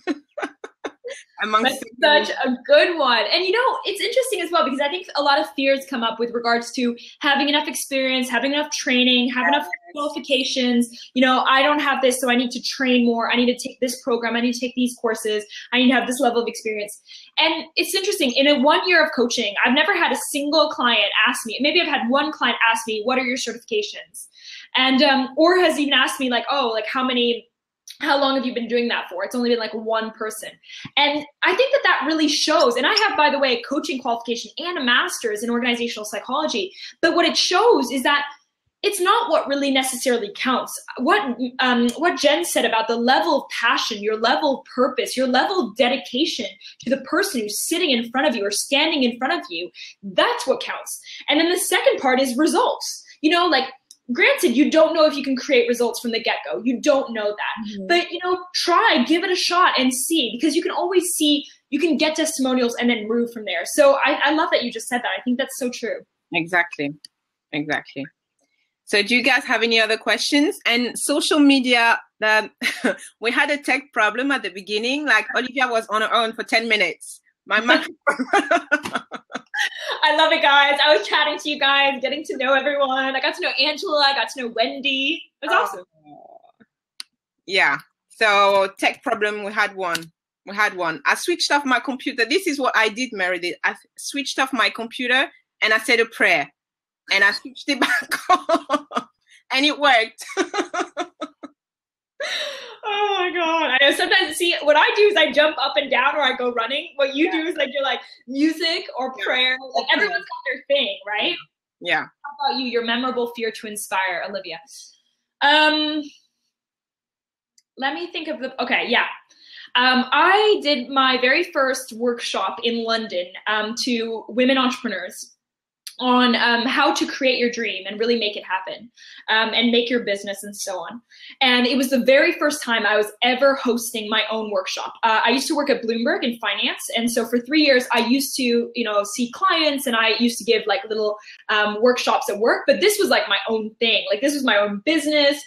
That's such a good one. And, you know, it's interesting as well, because I think a lot of fears come up with regards to having enough experience, having enough training, having enough qualifications. You know, I don't have this, so I need to train more. I need to take this program. I need to take these courses. I need to have this level of experience. And it's interesting. In a 1 year of coaching, I've never had a single client ask me, maybe I've had one client ask me, what are your certifications? And, or has even asked me like, oh, like how long have you been doing that for? It's only been like one person. And I think that really shows. And I have, by the way, a coaching qualification and a master's in organizational psychology. But what it shows is that it's not what really necessarily counts. What Jen said about the level of passion, your level of purpose, your level of dedication to the person who's sitting in front of you or standing in front of you, that's what counts. And then the second part is results. You know, like, granted, you don't know if you can create results from the get-go. You don't know that. Mm-hmm. But, you know, try, give it a shot and see, because you can always see, you can get testimonials and then move from there. So I love that you just said that. I think that's so true. Exactly. So do you guys have any other questions? And social media, we had a tech problem at the beginning. Like, Olivia was on her own for 10 minutes. My microphone. I love it, guys. I was chatting to you guys, getting to know everyone. I got to know Angela. I got to know Wendy. It was awesome. Yeah. So tech problem, we had one. I switched off my computer. This is what I did, Meredith. I switched off my computer and I said a prayer. And I switched it back on. And it worked. Oh my God. I know sometimes, see, what I do is I jump up and down or I go running. What you do is like, you're like music or prayer. Like, everyone's got their thing, right? Yeah. How about you? Your memorable fear to inspire, Olivia. Let me think of okay, yeah. I did my very first workshop in London to women entrepreneurs on how to create your dream and really make it happen, and make your business and so on. And it was the very first time I was ever hosting my own workshop. I used to work at Bloomberg in finance. And so for 3 years, I used to, you know, see clients, and I used to give like little workshops at work, but this was like my own thing. Like, this was my own business.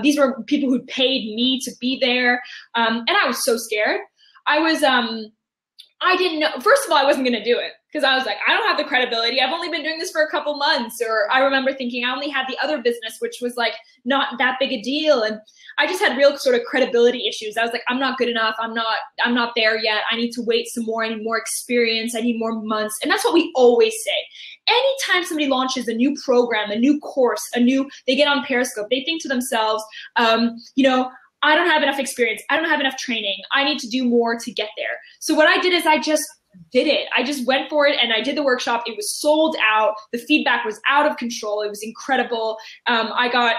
These were people who paid me to be there. And I was so scared. I didn't know, first of all, I wasn't going to do it, because I was like, I don't have the credibility. I've only been doing this for a couple months. Or I remember thinking I only had the other business, which was like not that big a deal. And I just had real sort of credibility issues. I was like, I'm not good enough. I'm not there yet. I need to wait some more. I need more experience. I need more months. And that's what we always say. Anytime somebody launches a new program, a new course, they get on Periscope, they think to themselves, you know, I don't have enough experience. I don't have enough training. I need to do more to get there. So what I did is I just did it. I just went for it and I did the workshop. It was sold out. The feedback was out of control. It was incredible. I got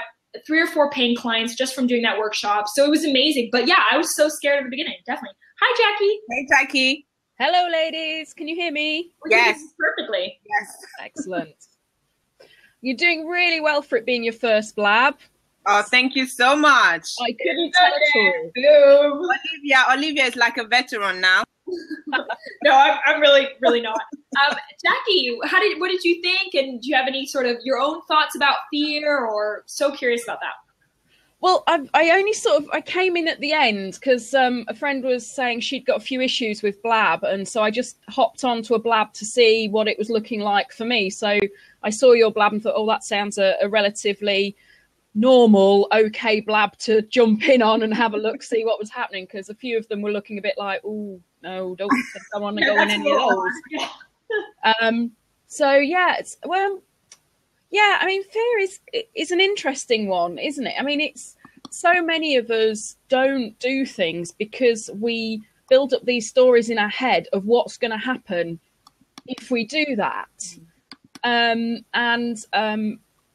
3 or 4 paying clients just from doing that workshop. So it was amazing. But yeah, I was so scared at the beginning, definitely. Hi, Jackie. Hey, Jackie. Hello, ladies. Can you hear me? Yes. Perfectly. Yes. Excellent. You're doing really well for it being your first blab. Oh, thank you so much. I couldn't tell at all. Olivia is like a veteran now. No, I'm really, really not. Jackie, what did you think? And do you have any sort of your own thoughts about fear, or so curious about that? Well, I came in at the end because a friend was saying she'd got a few issues with blab. And so I just hopped onto a blab to see what it was looking like for me. So I saw your blab and thought, oh, that sounds a relatively normal, okay blab to jump in on and have a look, see what was happening. Because a few of them were looking a bit like, oh, no, don't want to go in any of those. So, yeah, I mean, fear is an interesting one, isn't it? I mean, it's so many of us don't do things because we build up these stories in our head of what's going to happen if we do that.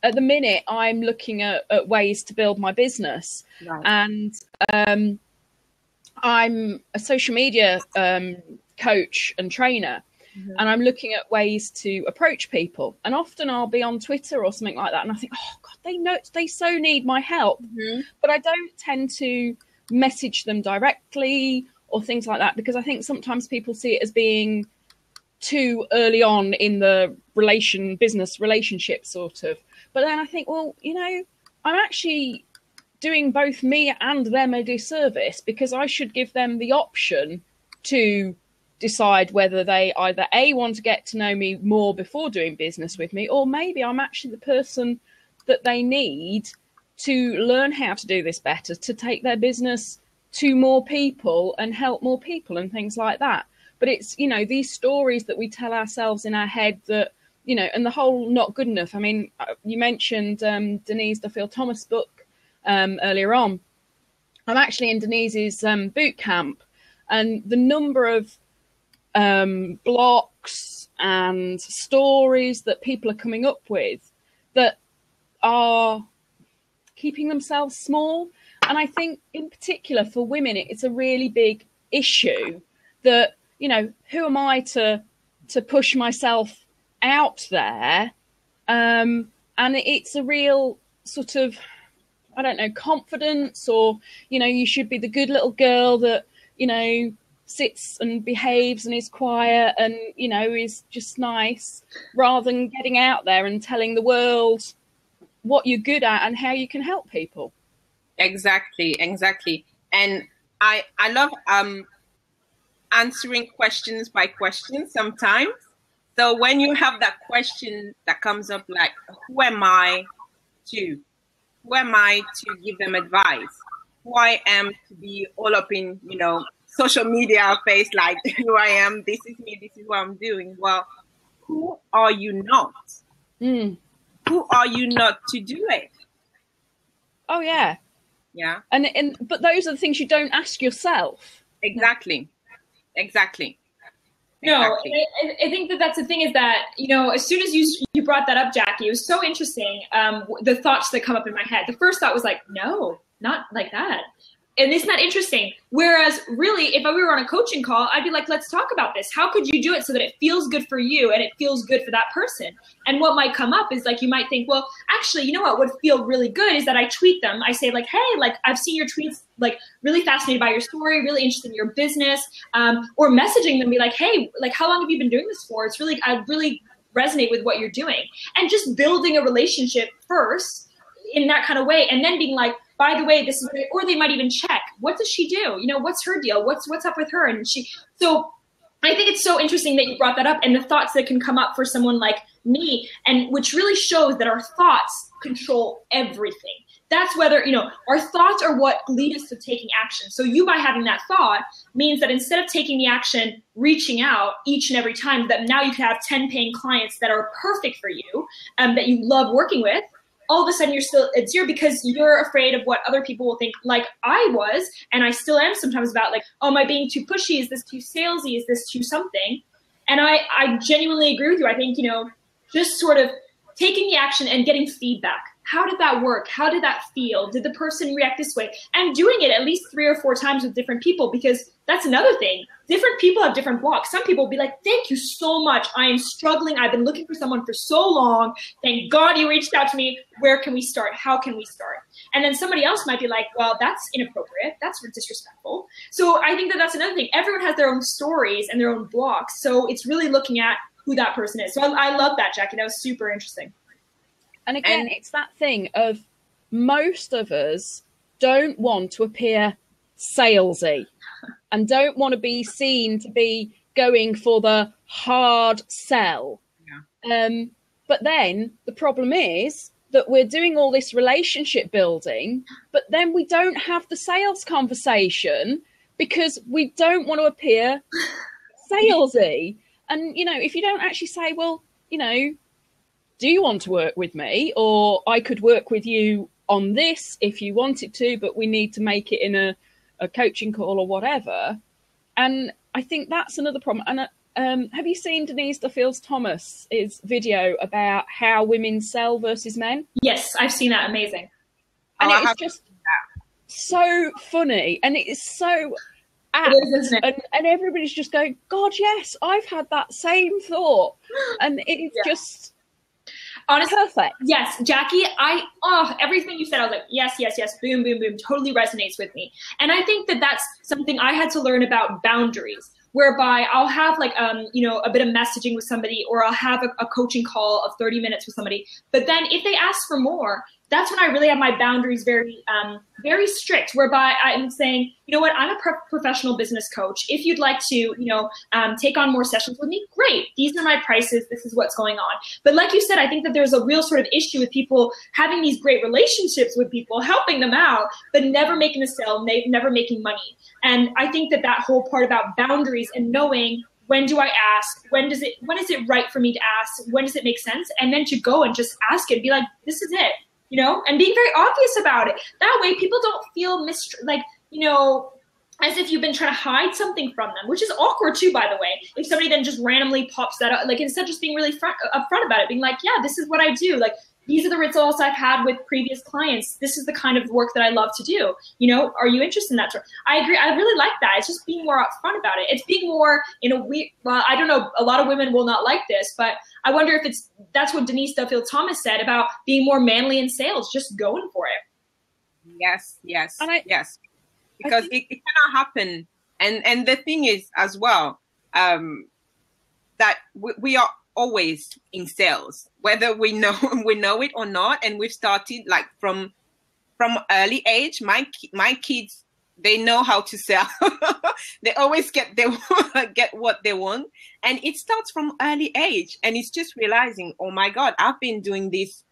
At the minute, I'm looking at ways to build my business. Right. And I'm a social media coach and trainer. Mm-hmm. And I'm looking at ways to approach people. And often I'll be on Twitter or something like that. And I think, oh, God, they so need my help. Mm-hmm. But I don't tend to message them directly or things like that, because I think sometimes people see it as being too early on in the business relationship sort of. But then I think, well, I'm actually doing both me and them a disservice, because I should give them the option to decide whether they either A, want to get to know me more before doing business with me, or maybe I'm actually the person that they need to learn how to do this better, to take their business to more people and help more people and things like that. But it's, these stories that we tell ourselves in our head that, and the whole not good enough. I mean, you mentioned Denise Duffield Thomas' book earlier on. I'm actually in Denise's boot camp, and the number of blocks and stories that people are coming up with that are keeping themselves small. And I think in particular for women, it's a really big issue that, who am I to push myself out there? And it's a real sort of, I don't know, confidence, or, you should be the good little girl that, sits and behaves and is quiet and, is just nice, rather than getting out there and telling the world what you're good at and how you can help people. Exactly. And I love answering questions by questions sometimes. So when you have that question that comes up, like, who am I to give them advice? Who I am to be all up in, social media face, like, who I am, this is me, this is what I'm doing. Well, who are you not? Who are you not to do it? Oh, yeah. Yeah. But those are the things you don't ask yourself. Exactly. No, I think that's the thing, is that, as soon as you brought that up, Jackie, it was so interesting, the thoughts that come up in my head. The first thought was like, no, not like that. And isn't that interesting? Whereas really, if we were on a coaching call, I'd be like, let's talk about this. How could you do it so that it feels good for you and it feels good for that person? And what might come up is, like, you might think, well, actually, you know what would feel really good is that I tweet them. I say, like, hey, like, I've seen your tweets, like, really fascinated by your story, really interested in your business, or messaging them, be like, hey, like, how long have you been doing this for? It's really, I really resonate with what you're doing. And just building a relationship first in that kind of way, and then being like, by the way, this is, or they might even check, what does she do? What's her deal? What's up with her? And so I think it's so interesting that you brought that up, and the thoughts that can come up for someone like me, and which really shows that our thoughts control everything. That's whether, our thoughts are what lead us to taking action. So you, by having that thought, means that instead of taking the action, reaching out each and every time, that now you can have 10 paying clients that are perfect for you, that you love working with, all of a sudden you're still at zero because you're afraid of what other people will think, like I was, and I still am sometimes, about like, oh, am I being too pushy? Is this too salesy? Is this too something? And I genuinely agree with you. I think, just sort of taking the action and getting feedback. How did that work? How did that feel? Did the person react this way? And doing it at least 3 or 4 times with different people, because that's another thing. Different people have different blocks. Some people will be like, thank you so much. I am struggling. I've been looking for someone for so long. Thank God you reached out to me. Where can we start? How can we start? And then somebody else might be like, well, that's inappropriate. That's disrespectful. So I think that that's another thing. Everyone has their own stories and their own blocks. So it's really looking at who that person is. So I love that, Jackie. That was super interesting. And again, it's that thing of most of us don't want to appear salesy and don't want to be seen to be going for the hard sell. Yeah. But then the problem is that we're doing all this relationship building, but then we don't have the sales conversation because we don't want to appear salesy. And, if you don't actually say, well, do you want to work with me? Or I could work with you on this if you wanted to, but we need to make it in a coaching call or whatever. And I think that's another problem. And have you seen Denise Duffield-Thomas's video about how women sell versus men? Yes, I've seen that. Amazing. And it's just so funny. And it is so apt. And everybody's just going, God, yes, I've had that same thought. And it is just... Honestly, perfect. Yes, Jackie, everything you said, I was like, yes, boom, boom, boom, totally resonates with me. And I think that that's something I had to learn about boundaries, whereby I'll have like, a bit of messaging with somebody, or I'll have a coaching call of 30 minutes with somebody. But then if they ask for more, that's when I really have my boundaries very, very strict, whereby I'm saying, you know what, I'm a professional business coach. If you'd like to, take on more sessions with me, great. These are my prices. This is what's going on. But like you said, I think that there's a real sort of issue with people having these great relationships with people, helping them out, but never making a sale, never making money. And I think that that whole part about boundaries and knowing, when do I ask? When is it right for me to ask? When does it make sense? And then to go and just ask it and be like, this is it. And being very obvious about it. That way people don't feel as if you've been trying to hide something from them, which is awkward too, by the way. If somebody then just randomly pops that up, like instead of just being really upfront about it, being like, yeah, this is what I do. Like, these are the results I've had with previous clients. This is the kind of work that I love to do. Are you interested in that? I agree. I really like that. It's just being more upfront about it. It's being more in a weird, well, I don't know, a lot of women will not like this, but I wonder if that's what Denise Duffield-Thomas said about being more manly in sales, just going for it. Yes. Yes. Because it cannot happen. And the thing is as well, that we are always in sales, whether we know it or not. And we've started like from early age. My kids, they know how to sell. They always get what they want. And it starts from early age. And it's just realizing, oh my God, I've been doing this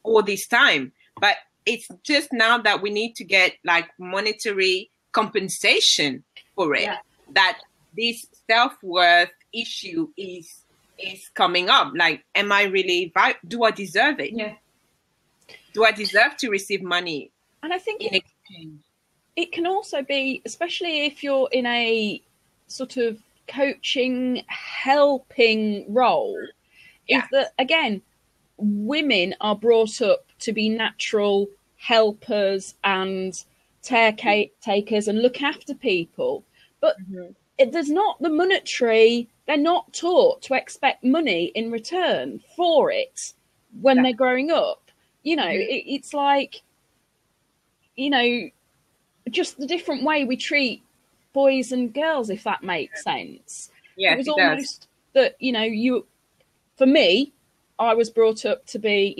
all this time. But it's just now that we need to get like monetary compensation for it. Yeah. That this self-worth issue is coming up. Like, am I really, do I deserve it? Yeah. Do I deserve to receive money? And I think it can also be, especially if you're in a sort of coaching, helping role, is that, again, women are brought up to be natural helpers and caretakers and look after people. But there's not the monetary, they're not taught to expect money in return for it when they're growing up. It's like, just the different way we treat boys and girls, if that makes sense. Yeah, it was almost that, for me, I was brought up to be,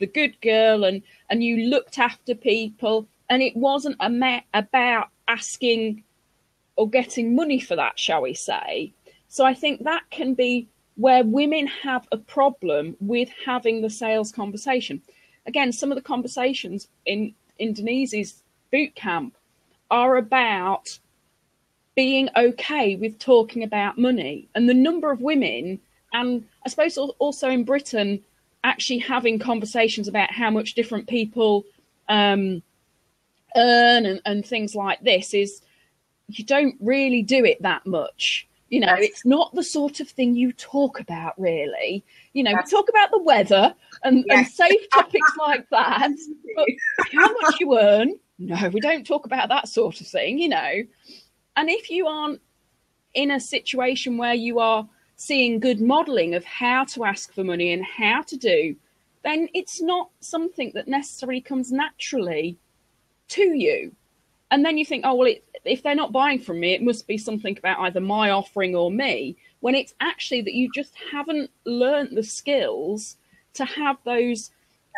the good girl and you looked after people, and it wasn't about asking or getting money for that, shall we say. So I think that can be where women have a problem with having the sales conversation. Again, some of the conversations in Denise's boot camp are about being okay with talking about money. And the number of women, and I suppose also in Britain, actually having conversations about how much different people earn and things like this is you don't really do it that much. You know, it's not the sort of thing you talk about, really. You know, we talk about the weather and safe topics like that. But how much you earn, no, we don't talk about that sort of thing, you know. And if you aren't in a situation where you are seeing good modelling of how to ask for money and how to do, then it's not something that necessarily comes naturally to you. And then you think, oh, well, if they're not buying from me, it must be something about either my offering or me, when it's actually that you just haven't learnt the skills to have those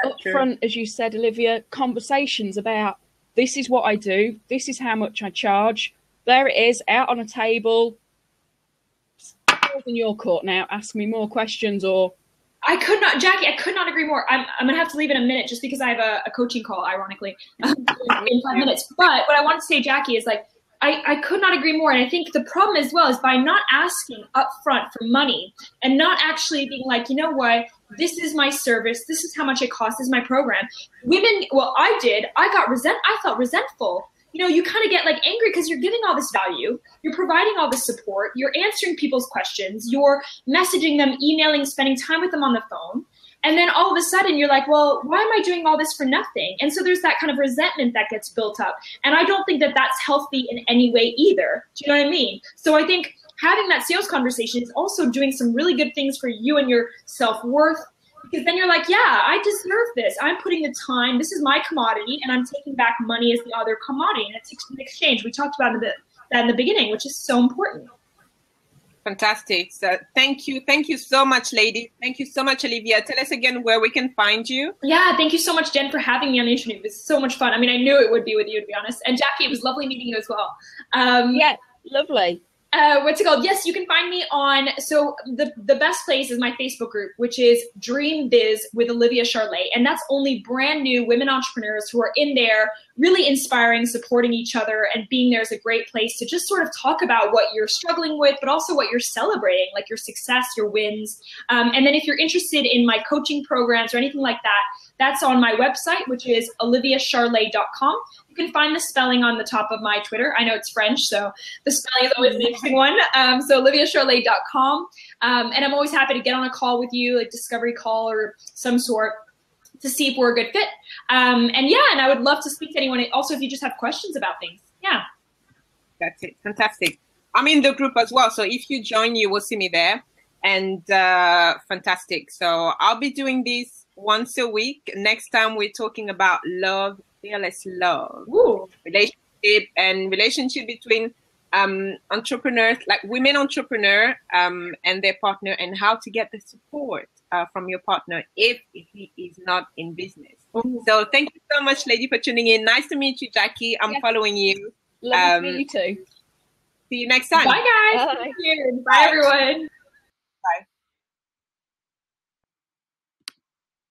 upfront, as you said, Olivia, conversations about this is what I do, this is how much I charge, there it is, out on a table, in your court now, ask me more questions. Or Jackie, I could not agree more. I'm going to have to leave in a minute just because I have a coaching call, ironically, in 5 minutes. But what I want to say, Jackie, is like, I could not agree more. And I think the problem as well is by not asking up front for money and not actually being like, you know what, this is my service, this is how much it costs, this is my program. I felt resentful. You know, you kind of get like angry because you're giving all this value, you're providing all this support, you're answering people's questions, you're messaging them, emailing, spending time with them on the phone. And then all of a sudden you're like, well, why am I doing all this for nothing? And so there's that kind of resentment that gets built up. And I don't think that that's healthy in any way either. Do you know what I mean? So I think having that sales conversation is also doing some really good things for you and your self-worth. Because then you're like, yeah, I deserve this. I'm putting the time. This is my commodity, and I'm taking back money as the other commodity. And it's an exchange. We talked about that in the beginning, which is so important. Fantastic. So thank you. Thank you so much, ladies. Thank you so much, Olivia. Tell us again where we can find you. Yeah, thank you so much, Jen, for having me on the interview. It was so much fun. I mean, I knew it would be with you, to be honest. And Jackie, it was lovely meeting you as well. Yeah, lovely. What's it called? Yes, you can find me on, so the best place is my Facebook group, which is Dream Biz with Olivia Charlet. And that's only brand new women entrepreneurs who are in there really inspiring, supporting each other, and being there is a great place to just sort of talk about what you're struggling with, but also what you're celebrating, like your success, your wins. And then if you're interested in my coaching programs or anything like that, that's on my website, which is oliviacharlet.com. You can find the spelling on the top of my Twitter. I know it's French, so the spelling is always an interesting one. So oliviacharlet.com. And I'm always happy to get on a call with you, like discovery call or some sort, to see if we're a good fit. And I would love to speak to anyone. Also, if you just have questions about things. Yeah. That's it. Fantastic. I'm in the group as well. So if you join, you will see me there. And fantastic. So I'll be doing this once a week. Next time we're talking about love, fearless love. Ooh. Relationship between entrepreneurs, like women entrepreneur and their partner, and how to get the support from your partner if he is not in business. Ooh. So thank you so much, lady, for tuning in. Nice to meet you, Jackie. I'm following you. Love to meet you too. See you next time. Bye, guys. Bye. Bye, everyone. Bye.